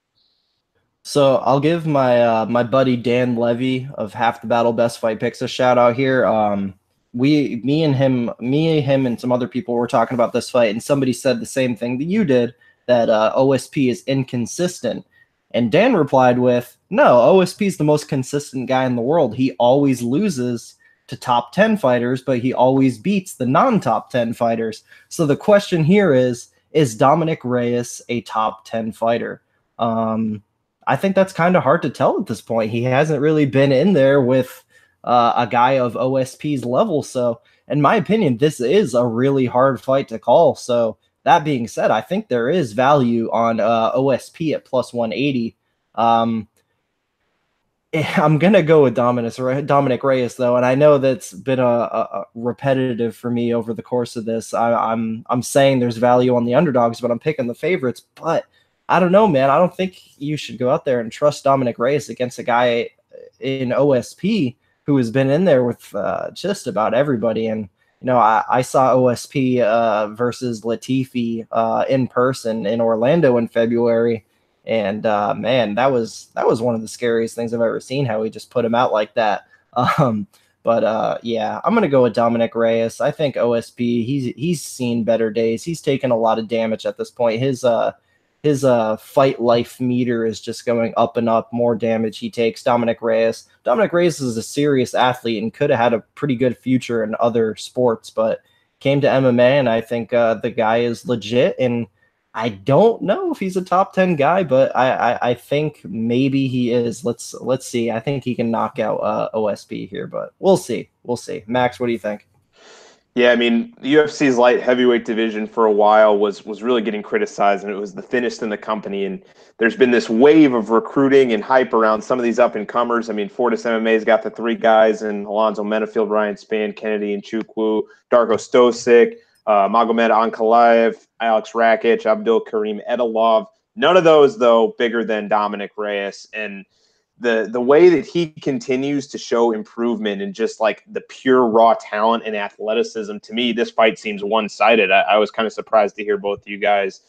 So I'll give my my buddy Dan Levy of Half the Battle Best Fight Picks a shout out here. Me, him, and some other people were talking about this fight, and somebody said the same thing that you did, that OSP is inconsistent. And Dan replied with, no, OSP is the most consistent guy in the world. He always loses to top 10 fighters, but he always beats the non-top 10 fighters. So the question here is Dominic Reyes a top 10 fighter? I think that's kind of hard to tell at this point. He hasn't really been in there with a guy of OSP's level. So in my opinion, this is a really hard fight to call. So that being said, I think there is value on OSP at plus 180. I'm going to go with Dominic Reyes, though, and I know that's been a repetitive for me over the course of this. I'm saying there's value on the underdogs, but I'm picking the favorites. But I don't know, man. I don't think you should go out there and trust Dominic Reyes against a guy in OSP who has been in there with just about everybody. And you know, I saw OSP versus Latifi in person in Orlando in February, and man, that was one of the scariest things I've ever seen. How he just put him out like that. Yeah, I'm gonna go with Dominic Reyes. I think OSP, he's seen better days. He's taken a lot of damage at this point. His fight life meter is just going up and up. More damage he takes. Dominic Reyes is a serious athlete and could have had a pretty good future in other sports, but came to MMA, and I think the guy is legit. And I don't know if he's a top 10 guy, but I think maybe he is. Let's see. I think he can knock out OSP here, but we'll see. Max, what do you think? Yeah, I mean, the UFC's light heavyweight division for a while was really getting criticized, and it was the thinnest in the company. And there's been this wave of recruiting and hype around some of these up-and-comers. I mean, Fortis MMA's got the three guys in Alonzo Menafield, Ryan Spann, Kennedy Nchukwu, Darko Stosic, Magomed Ankalaev, Alex Rakic, Abdul Karim Edilov. None of those, though, bigger than Dominic Reyes. And the way that he continues to show improvement in just like the pure raw talent and athleticism, to me, this fight seems one-sided. I was kind of surprised to hear both of you guys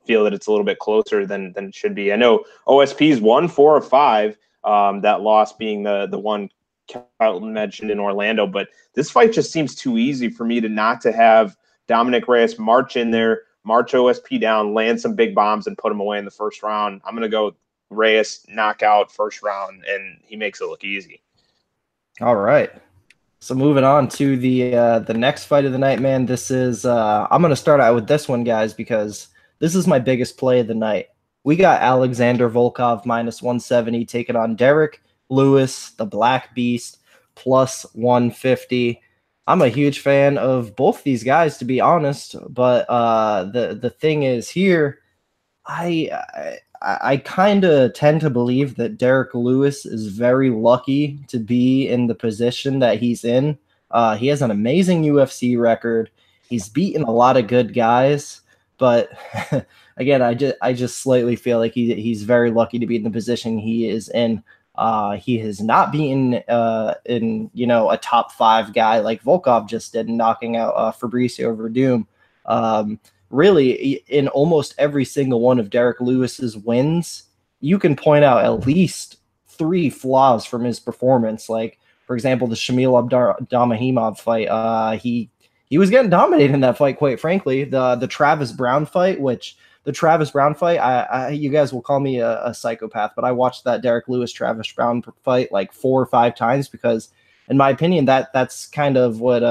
feel that it's a little bit closer than it should be. I know OSP's won 4 of 5, that loss being the one Kelton mentioned in Orlando, but this fight just seems too easy for me not to have Dominic Reyes march in there, march OSP down, land some big bombs, and put him away in the first round. I'm going to go Reyes knockout first round, and he makes it look easy. All right. So moving on to the next fight of the night, man. This is I'm going to start out with this one, guys, because this is my biggest play of the night. We got Alexander Volkov minus 170 taking on Derek Lewis, the Black Beast, plus 150. I'm a huge fan of both these guys, to be honest, but the thing is here, I kind of tend to believe that Derek Lewis is very lucky to be in the position that he's in. He has an amazing UFC record. He's beaten a lot of good guys, but again, I just slightly feel like he's very lucky to be in the position he is in. He has not beaten in a top 5 guy like Volkov just did, knocking out Fabricio Verdum. Really, in almost every single one of Derek Lewis's wins, you can point out at least 3 flaws from his performance. Like, for example, the Shamil Abdurrahimov fight. He was getting dominated in that fight, quite frankly. The Travis Brown fight, you guys will call me a psychopath, but I watched that Derek Lewis Travis Brown fight like 4 or 5 times because, in my opinion, that's kind of what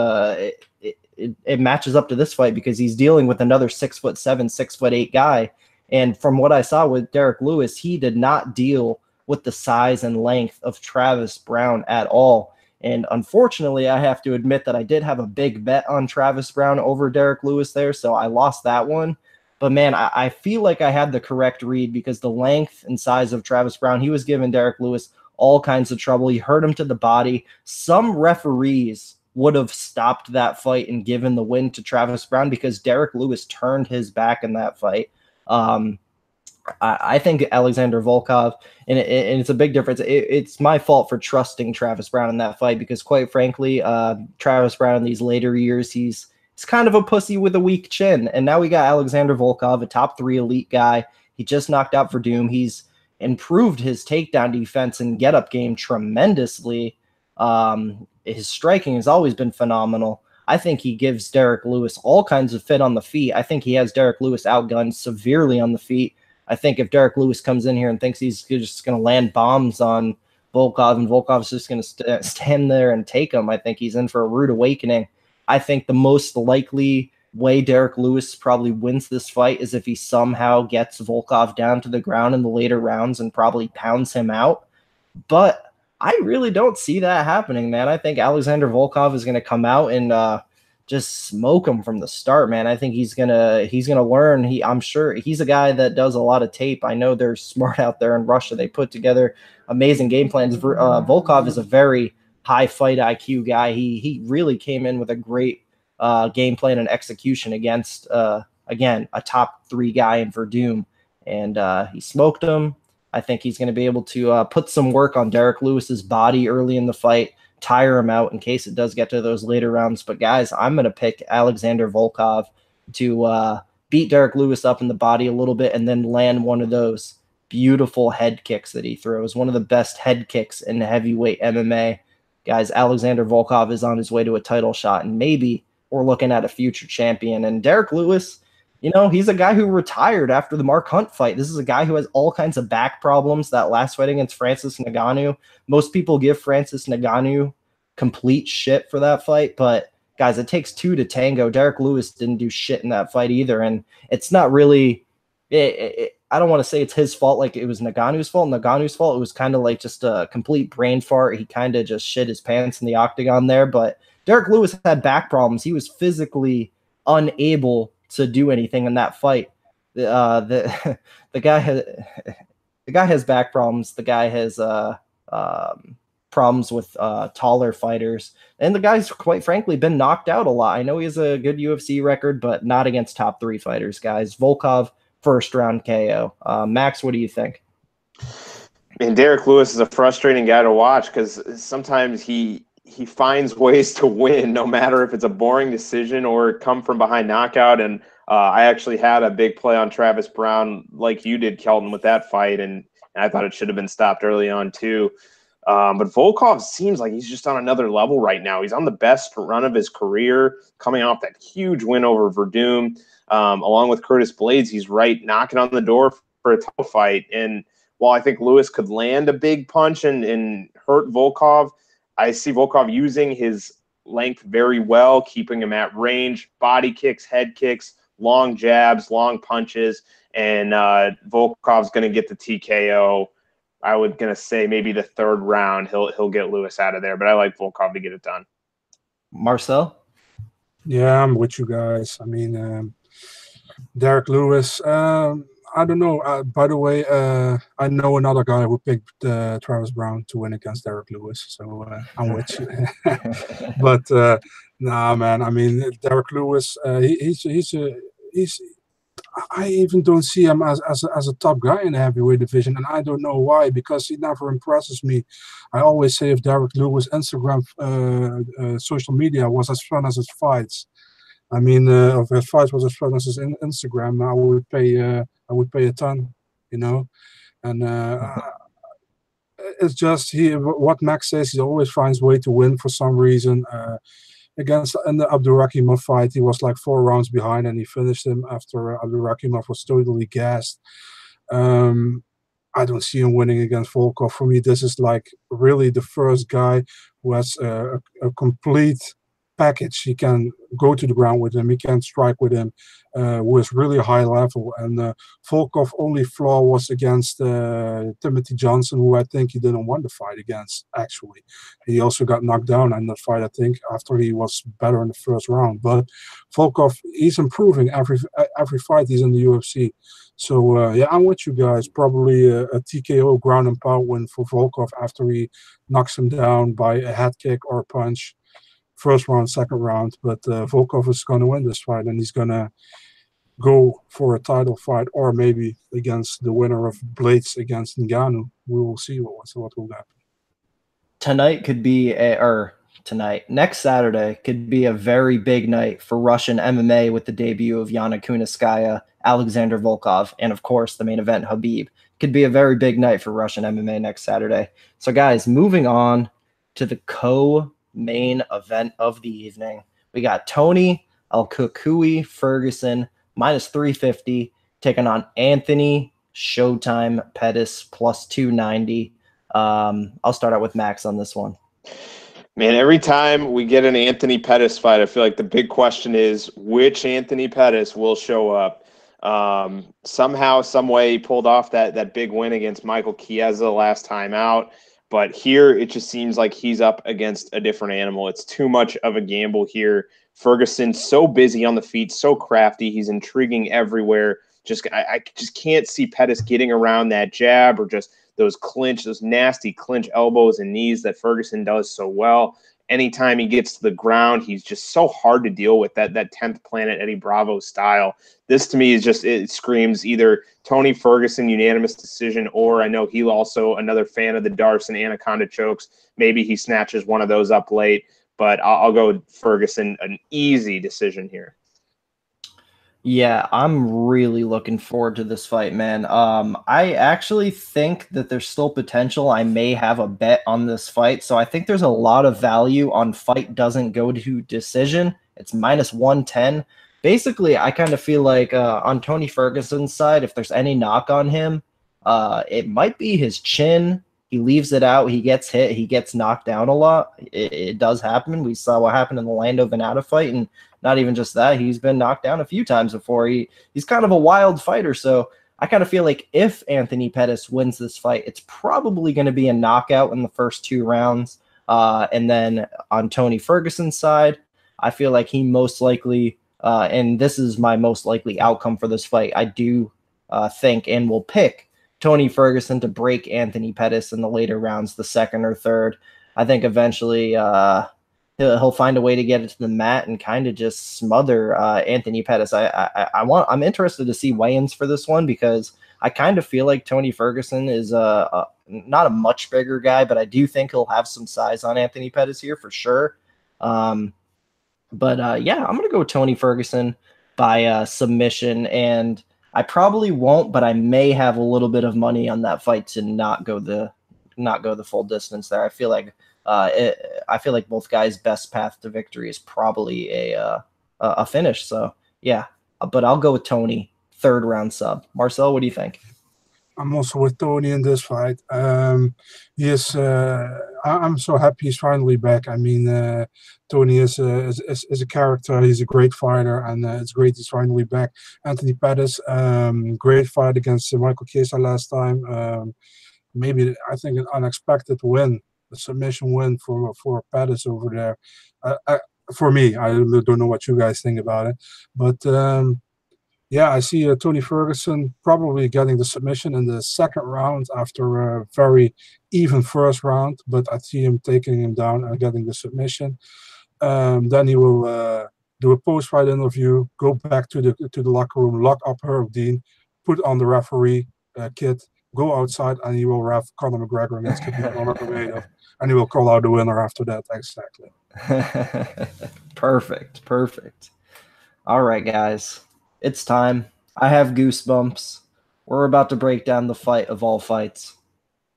it matches up to this fight, because he's dealing with another 6'7", 6'8" guy. And from what I saw with Derek Lewis, he did not deal with the size and length of Travis Brown at all. And unfortunately, I have to admit that I did have a big bet on Travis Brown over Derek Lewis there, so I lost that one. But man, I feel like I had the correct read because the length and size of Travis Brown, he was giving Derek Lewis all kinds of trouble. He hurt him to the body. Some referees would have stopped that fight and given the win to Travis Brown because Derek Lewis turned his back in that fight. I think Alexander Volkov, and it's a big difference. It's my fault for trusting Travis Brown in that fight because, quite frankly, Travis Brown in these later years, he's kind of a pussy with a weak chin. And now we got Alexander Volkov, a top 3 elite guy. He just knocked out Verdum. He's improved his takedown defense and get-up game tremendously. His striking has always been phenomenal. I think he gives Derek Lewis all kinds of fit on the feet. I think he has Derek Lewis outgunned severely on the feet. I think if Derek Lewis comes in here and thinks he's just going to land bombs on Volkov and Volkov's just going to stand there and take him, I think he's in for a rude awakening. I think the most likely way Derek Lewis probably wins this fight is if he somehow gets Volkov down to the ground in the later rounds and probably pounds him out. But I really don't see that happening, man. I think Alexander Volkov is going to come out and just smoke him from the start, man. I think he's gonna learn. I'm sure he's a guy that does a lot of tape. I know they're smart out there in Russia. They put together amazing game plans. Volkov is a very high fight IQ guy. He really came in with a great game plan and execution against again a top 3 guy in Verdum, and he smoked him. I think he's going to be able to put some work on Derek Lewis's body early in the fight, tire him out in case it does get to those later rounds. But guys, I'm going to pick Alexander Volkov to beat Derek Lewis up in the body a little bit and then land one of those beautiful head kicks that he throws. One of the best head kicks in heavyweight MMA. Guys, Alexander Volkov is on his way to a title shot, and maybe we're looking at a future champion. And Derek Lewis, you know, he's a guy who retired after the Mark Hunt fight. This is a guy who has all kinds of back problems. That last fight against Francis Ngannou, most people give Francis Ngannou complete shit for that fight, but guys, it takes 2 to tango. Derek Lewis didn't do shit in that fight either, and it's not really I don't want to say it's his fault like it was Ngannou's fault. It was kind of like just a complete brain fart. He kind of just shit his pants in the octagon there, but Derek Lewis had back problems. He was physically unable to do anything in that fight. The guy has back problems. The guy has problems with taller fighters, and the guy's quite frankly been knocked out a lot. I know he has a good UFC record, but not against top 3 fighters, guys. Volkov, first round KO. Max, what do you think? And Derek Lewis is a frustrating guy to watch because sometimes he finds ways to win, no matter if it's a boring decision or come from behind knockout. And I actually had a big play on Travis Brown, like you did, Kelton, with that fight, and I thought it should have been stopped early on too. But Volkov seems like he's just on another level right now. He's on the best run of his career, coming off that huge win over Verdum. Along with Curtis Blades, he's right knocking on the door for a title fight. And while I think Lewis could land a big punch and hurt Volkov, I see Volkov using his length very well, keeping him at range, body kicks, head kicks, long jabs, long punches, and Volkov's going to get the TKO. I was going to say maybe the 3rd round he'll get Lewis out of there, but I like Volkov to get it done. Marcel? Yeah, I'm with you guys. I mean, Derek Lewis, I don't know. By the way, I know another guy who picked Travis Brown to win against Derek Lewis, so I'm with you. But nah, man. I mean, Derek Lewis, he's. I even don't see him as a top guy in the heavyweight division, and I don't know why, because he never impresses me. I always say if Derek Lewis' Instagram, social media was as fun as his fights, I mean, if his fights was as fun as his Instagram, I would pay a ton, you know. And it's just what Max says. He always finds a way to win for some reason. Against in the Abdurakhimov fight, he was like 4 rounds behind, and he finished him after Abdurakhimov was totally gassed. I don't see him winning against Volkov. For me, this is like really the first guy who has a complete package. He can go to the ground with him. He can strike with him with really high level. And Volkov only flaw was against Timothy Johnson, who I think he didn't want to fight against, actually. He also got knocked down in that fight, I think, after he was better in the first round. But Volkov, he's improving every fight he's in the UFC. So, yeah, I'm with you guys. Probably a TKO ground and pound win for Volkov after he knocks him down by a head kick or a punch. First round, second round. But Volkov is going to win this fight, and he's going to go for a title fight, or maybe against the winner of Blades against Ngannou. We will see what will happen. Tonight could be next Saturday could be a very big night for Russian MMA with the debut of Yana Kunitskaya, Alexander Volkov, and of course the main event, Khabib. Could be a very big night for Russian MMA next Saturday. So guys, moving on to the co-main event of the evening. We got Tony El-Kukui Ferguson minus 350 taking on Anthony Showtime Pettis plus 290. I'll start out with Max on this one. Man, every time we get an Anthony Pettis fight, I feel like the big question is which Anthony Pettis will show up. Somehow, some way, he pulled off that big win against Michael Chiesa last time out. But here, it just seems like he's up against a different animal. It's too much of a gamble here. Ferguson, so busy on the feet, so crafty. He's intriguing everywhere. I just can't see Pettis getting around that jab or just those nasty clinch elbows and knees that Ferguson does so well. Anytime he gets to the ground, he's just so hard to deal with, that 10th Planet Eddie Bravo style. This to me is just, it screams either Tony Ferguson unanimous decision, or I know he's also another fan of the darts and anaconda chokes. Maybe he snatches one of those up late, but I'll go with Ferguson, an easy decision here. Yeah, I'm really looking forward to this fight, man. I actually think that there's still potential. I may have a bet on this fight, so I think there's a lot of value on fight doesn't go to decision. It's minus 110. Basically, I kind of feel like on Tony Ferguson's side, if there's any knock on him, it might be his chin. He leaves it out. He gets hit. He gets knocked down a lot. It does happen. We saw what happened in the Lando Venata fight, and not even just that, he's been knocked down a few times before. He's kind of a wild fighter, so I kind of feel like if Anthony Pettis wins this fight, it's probably going to be a knockout in the first 2 rounds. And then on Tony Ferguson's side, I feel like he most likely, and this is my most likely outcome for this fight, I do think and will pick Tony Ferguson to break Anthony Pettis in the later rounds, the second or third. I think eventually he'll find a way to get it to the mat and kind of just smother Anthony Pettis. I'm interested to see weigh-ins for this one because I kind of feel like Tony Ferguson is not a much bigger guy, but I do think he'll have some size on Anthony Pettis here for sure. Yeah, I'm gonna go Tony Ferguson by submission, and I probably won't, but I may have a little bit of money on that fight to not go the full distance there. I feel like both guys' best path to victory is probably a finish. So yeah, but I'll go with Tony, 3rd round sub. Marcel, what do you think? I'm also with Tony in this fight. I'm so happy he's finally back. I mean, Tony is a character. He's a great fighter, and it's great he's finally back. Anthony Pettis, great fight against Michael Chiesa last time. Maybe I think an unexpected win, a submission win for Pettis over there. For me, I don't know what you guys think about it, but yeah, I see Tony Ferguson probably getting the submission in the 2nd round after a very even 1st round, but I see him taking him down and getting the submission. Then he will do a post-fight interview, go back to the locker room, lock up Herb Dean, put on the referee kit, go outside, and he will ref Conor McGregor against Khabib Nurmagomedov, and he will call out the winner after that. Exactly. Perfect. All right, guys. It's time. I have goosebumps. We're about to break down the fight of all fights.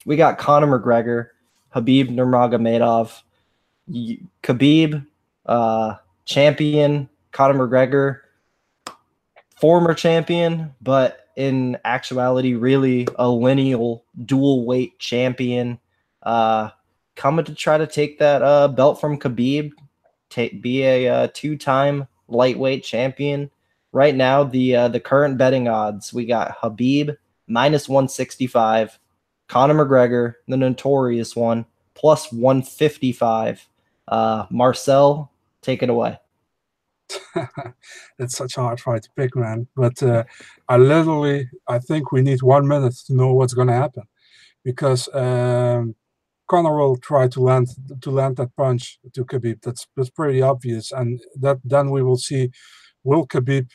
We got Conor McGregor, Khabib Nurmagomedov, Khabib, champion, Conor McGregor, former champion, but in actuality, really a lineal dual weight champion, coming to try to take that belt from Khabib. be a two-time lightweight champion. Right now, the current betting odds, we got Khabib -165, Conor McGregor, the notorious one, +155. Marcel, take it away. It's such a hard fight to pick, man. But I think we need 1 minute to know what's going to happen, because Conor will try to land that punch to Khabib. That's pretty obvious, and then we will see, will Khabib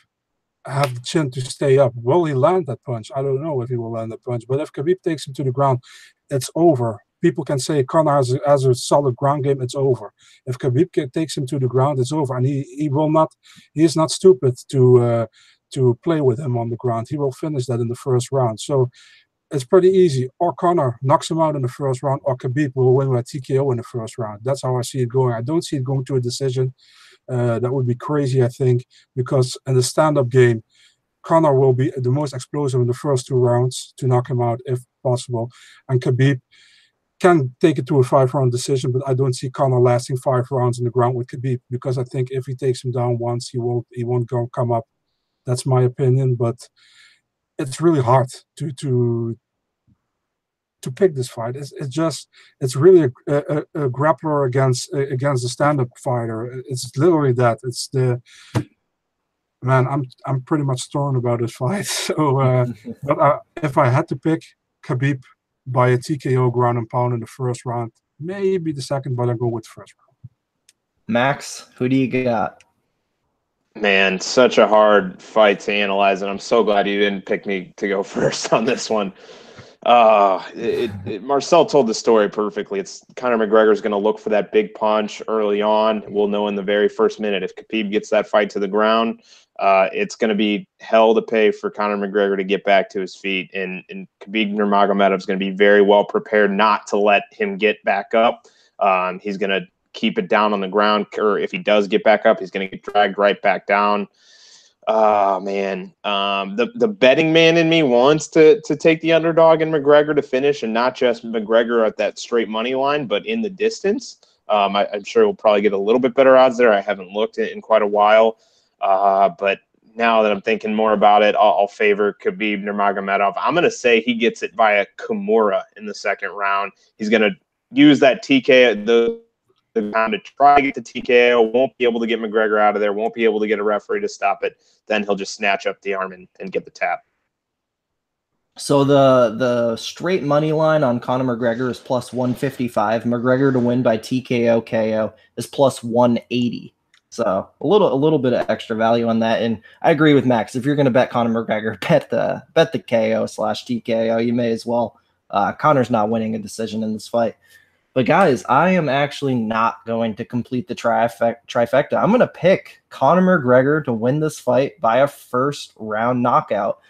have the chin to stay up? Will he land that punch? I don't know if he will land that punch, but if Khabib takes him to the ground, it's over. People can say Conor has a solid ground game, it's over. If Khabib takes him to the ground, it's over, and he is not stupid to play with him on the ground. He will finish that in the first round. So it's pretty easy. Or Conor knocks him out in the first round, or Khabib will win by TKO in the first round. That's how I see it going. I don't see it going to a decision. That would be crazy, I think, because in the stand-up game, Conor will be the most explosive in the first 2 rounds to knock him out if possible, and Khabib can take it to a 5-round decision, but I don't see Conor lasting 5 rounds in the ground with Khabib, because I think if he takes him down once, he won't come up. That's my opinion, but it's really hard to pick this fight. It's really a grappler against the stand-up fighter. It's literally that. It's the man. I'm pretty much torn about this fight. So, but if I had to pick, Khabib by a TKO ground and pound in the first round, maybe the second, but I go with the first round. Max, who do you got? Man, such a hard fight to analyze, and I'm so glad you didn't pick me to go first on this one. Marcel told the story perfectly. It's Conor McGregor's going to look for that big punch early on. We'll know in the very first minute. If Khabib gets that fight to the ground, it's going to be hell to pay for Conor McGregor to get back to his feet. And Khabib Nurmagomedov is going to be very well prepared not to let him get back up. He's going to keep it down on the ground, or if he does get back up, he's going to get dragged right back down. Oh, man. The betting man in me wants to take the underdog in McGregor to finish, and not just McGregor at that straight money line, but in the distance. I'm sure we'll probably get a little bit better odds there. I haven't looked at it in quite a while. But now that I'm thinking more about it, I'll favor Khabib Nurmagomedov. I'm going to say he gets it via Kimura in the second round. He's going to use that TKO, the time to try to get the TKO, won't be able to get McGregor out of there, won't be able to get a referee to stop it. Then he'll just snatch up the arm and get the tap. So the straight money line on Conor McGregor is +155. McGregor to win by TKO KO is +180. So a little bit of extra value on that. And I agree with Max. If you're going to bet Conor McGregor, bet the KO/TKO. You may as well. Conor's not winning a decision in this fight. But guys, I am actually not going to complete the trifecta. I'm going to pick Conor McGregor to win this fight by a first-round knockout.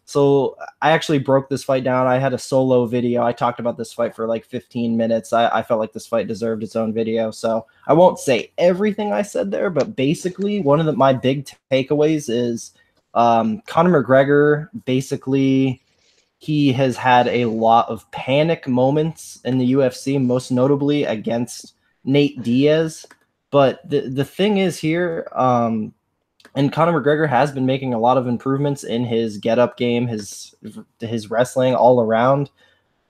So I actually broke this fight down. I had a solo video. I talked about this fight for like 15 minutes. I felt like this fight deserved its own video. So I won't say everything I said there, but basically one of my big takeaways is Conor McGregor basically – he has had a lot of panic moments in the UFC, most notably against Nate Diaz. But the thing is here, and Conor McGregor has been making a lot of improvements in his get-up game, his wrestling all around.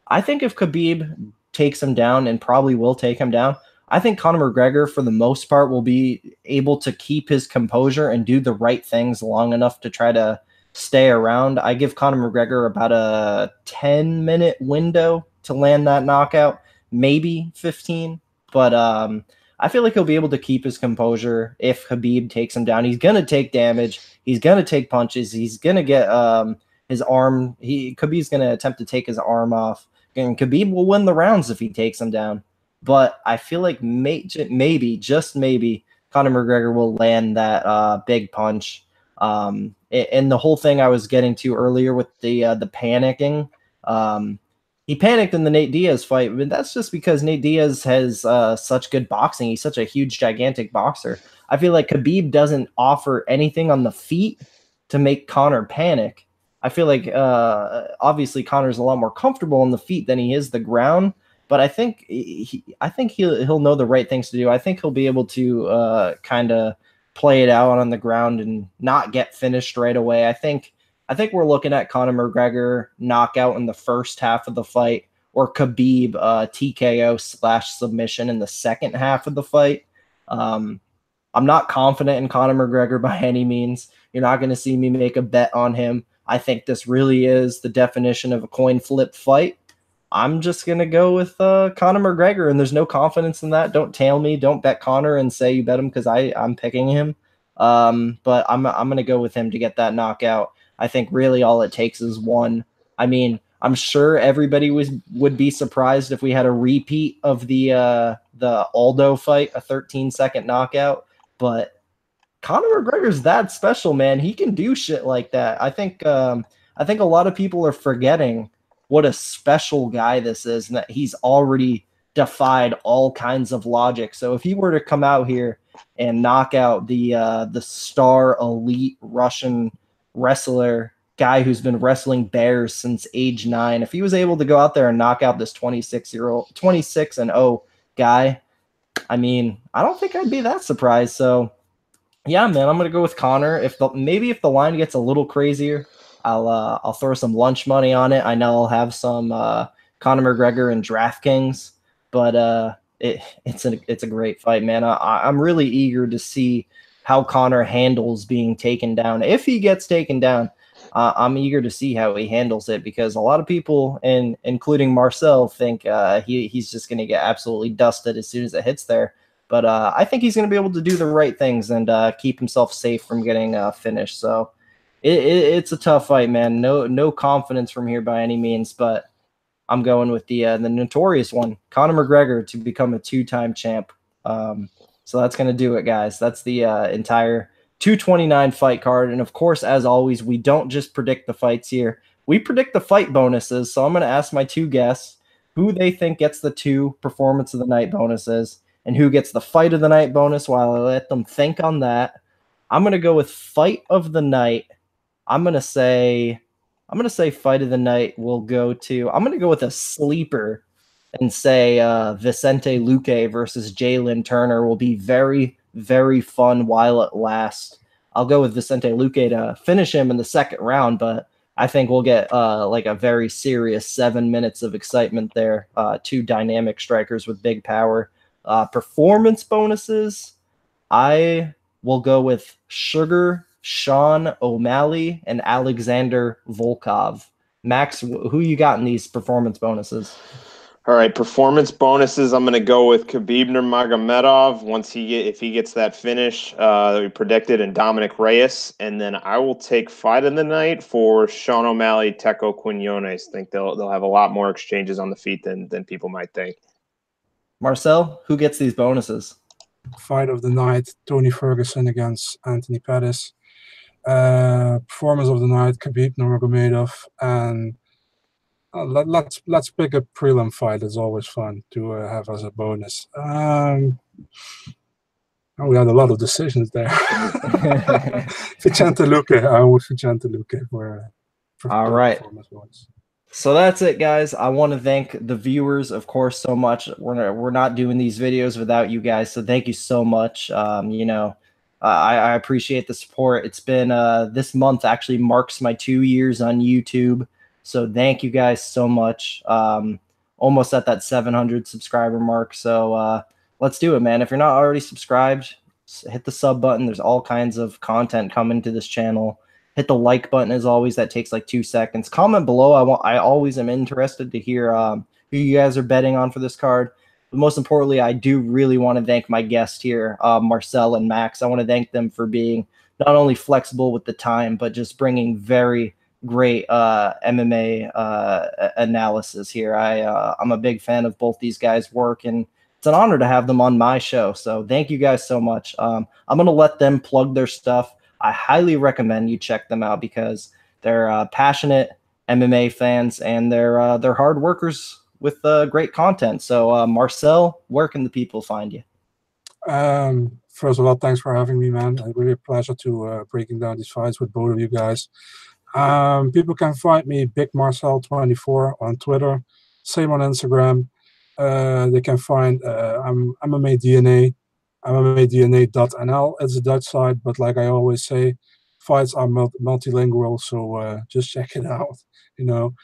I think if Khabib takes him down, and probably will take him down, I think Conor McGregor, for the most part, will be able to keep his composure and do the right things long enough to try to stay around. I give Conor McGregor about a 10-minute window to land that knockout, maybe 15. But I feel like he'll be able to keep his composure if Khabib takes him down. He's going to take damage. He's going to take punches. He's going to get his arm. Khabib's going to attempt to take his arm off. And Khabib will win the rounds if he takes him down. But I feel like maybe, just maybe, Conor McGregor will land that big punch. And the whole thing I was getting to earlier with the panicking, he panicked in the Nate Diaz fight, but that's just because Nate Diaz has such good boxing. He's such a huge, gigantic boxer. I feel like Khabib doesn't offer anything on the feet to make Conor panic. I feel like obviously Conor's a lot more comfortable on the feet than he is the ground, but I think he'll know the right things to do. I think he'll be able to kind of play it out on the ground and not get finished right away. I think we're looking at Conor McGregor knockout in the first half of the fight, or Khabib TKO/submission in the second half of the fight. I'm not confident in Conor McGregor by any means. You're not going to see me make a bet on him. I think this really is the definition of a coin flip fight. I'm just going to go with Conor McGregor, and there's no confidence in that. Don't tail me. Don't bet Conor and say you bet him because I'm picking him. But I'm going to go with him to get that knockout. I think really all it takes is one. I mean, I'm sure everybody would be surprised if we had a repeat of the Aldo fight, a 13-second knockout. But Conor McGregor's that special, man. He can do shit like that. I think a lot of people are forgetting what a special guy this is, and that he's already defied all kinds of logic. So if he were to come out here and knock out the star elite Russian wrestler, guy who's been wrestling bears since age 9, if he was able to go out there and knock out this 26-0 guy, I mean, I don't think I'd be that surprised. So yeah, man, I'm gonna go with Conor. If the line gets a little crazier, I'll throw some lunch money on it. I know I'll have some Conor McGregor and DraftKings, but it's a great fight, man. I'm really eager to see how Conor handles being taken down. If he gets taken down, I'm eager to see how he handles it, because a lot of people, including Marcel, think he's just going to get absolutely dusted as soon as it hits there. But I think he's going to be able to do the right things and keep himself safe from getting finished. So it's a tough fight, man. No confidence from here by any means, but I'm going with the notorious one, Conor McGregor, to become a 2-time champ. So that's going to do it, guys. That's the entire 229 fight card. And of course, as always, we don't just predict the fights here. We predict the fight bonuses. So I'm going to ask my 2 guests who they think gets the 2 performance of the night bonuses and who gets the fight of the night bonus, while I let them think on that. I'm going to go with fight of the night. I'm going to say fight of the night will go to, I'm going to go with a sleeper and say Vicente Luque versus Jalen Turner will be very, very fun while it lasts. I'll go with Vicente Luque to finish him in the second round, but I think we'll get like a very serious 7 minutes of excitement there. 2 dynamic strikers with big power. Performance bonuses, I will go with Sean O'Malley and Alexander Volkov. Max, who you got in these performance bonuses? All right, performance bonuses. I'm going to go with Khabib Nurmagomedov if he gets that finish that we predicted, and Dominic Reyes. And then I will take fight of the night for Sean O'Malley, Teco Quinonez. I think they'll have a lot more exchanges on the feet than people might think. Marcel, who gets these bonuses? Fight of the night, Tony Ferguson against Anthony Pettis. Performance of the night, Khabib Nurmagomedov, and let's pick a prelim fight. It's always fun to have as a bonus. We had a lot of decisions there. Vicente Luque. I would Vicente Luque for all right. Performance bonus. So that's it, guys. I want to thank the viewers, of course, so much. We're not doing these videos without you guys, so thank you so much. I appreciate the support. It's been this month actually marks my 2 years on YouTube. So thank you guys so much. Almost at that 700 subscriber mark. So let's do it, man. If you're not already subscribed, hit the sub button. There's all kinds of content coming to this channel. Hit the like button as always. That takes like 2 seconds. Comment below. I always am interested to hear who you guys are betting on for this card. But most importantly, I do really want to thank my guests here, Marcel and Max. I want to thank them for being not only flexible with the time, but just bringing very great MMA analysis here. I'm a big fan of both these guys' work, and it's an honor to have them on my show. So thank you guys so much. I'm going to let them plug their stuff. I highly recommend you check them out because they're passionate MMA fans, and they're hard workers with great content. So Marcel, where can the people find you? First of all, thanks for having me, man. It's really a pleasure to breaking down these fights with both of you guys. People can find me BigMarcel24 on Twitter, same on Instagram. They can find MMA DNA, MMADNA.nl. It's a Dutch site, but like I always say, fights are multilingual, so just check it out. You know,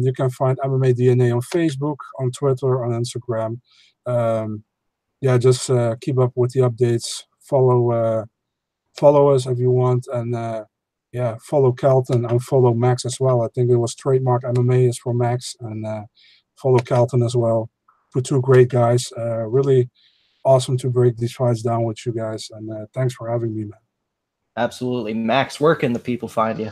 you can find MMA DNA on Facebook, on Twitter, on Instagram. Yeah, just keep up with the updates. Follow us if you want, and yeah, follow Kelton and follow Max as well. I think it was trademark MMA is for Max, and follow Kelton as well. For two great guys, really awesome to break these fights down with you guys, and thanks for having me, man. Absolutely. Max, where can the people find you?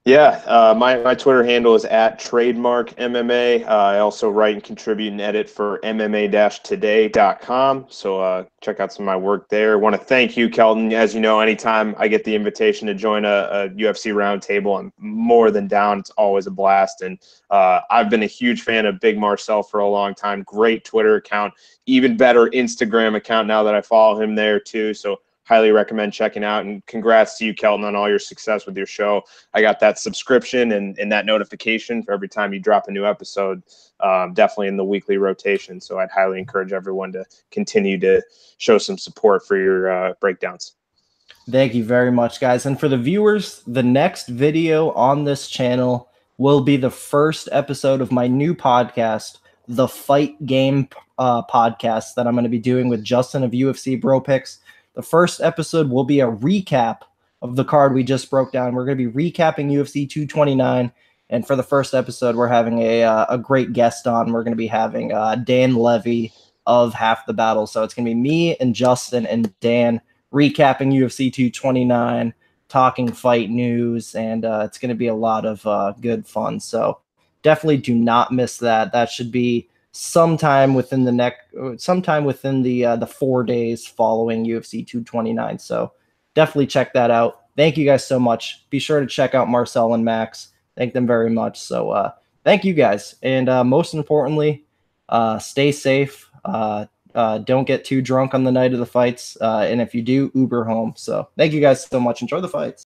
Yeah, my Twitter handle is @trademarkMMA. I also write and contribute and edit for MMA-today.com. So check out some of my work there. I want to thank you, Kelton. As you know, anytime I get the invitation to join a UFC roundtable, I'm more than down. It's always a blast. And I've been a huge fan of Big Marcel for a long time. Great Twitter account, even better Instagram account now that I follow him there too. So highly recommend checking out, and congrats to you, Kelton, on all your success with your show. I got that subscription and that notification for every time you drop a new episode, definitely in the weekly rotation. So I'd highly encourage everyone to continue to show some support for your breakdowns. Thank you very much, guys. And for the viewers, the next video on this channel will be the first episode of my new podcast, the Fight Game podcast, that I'm going to be doing with Justin of UFC Bro Picks. The first episode will be a recap of the card we just broke down. We're going to be recapping UFC 229. And for the first episode, we're having a great guest on. We're going to be having Dan Levy of Half the Battle. So it's going to be me and Justin and Dan recapping UFC 229, talking fight news, and it's going to be a lot of good fun. So definitely do not miss that. That should be sometime within the 4 days following UFC 229. So definitely check that out. Thank you guys so much. Be sure to check out Marcel and Max. Thank them very much. So thank you guys. And most importantly, stay safe. Don't get too drunk on the night of the fights. And if you do, Uber home. So thank you guys so much. Enjoy the fights.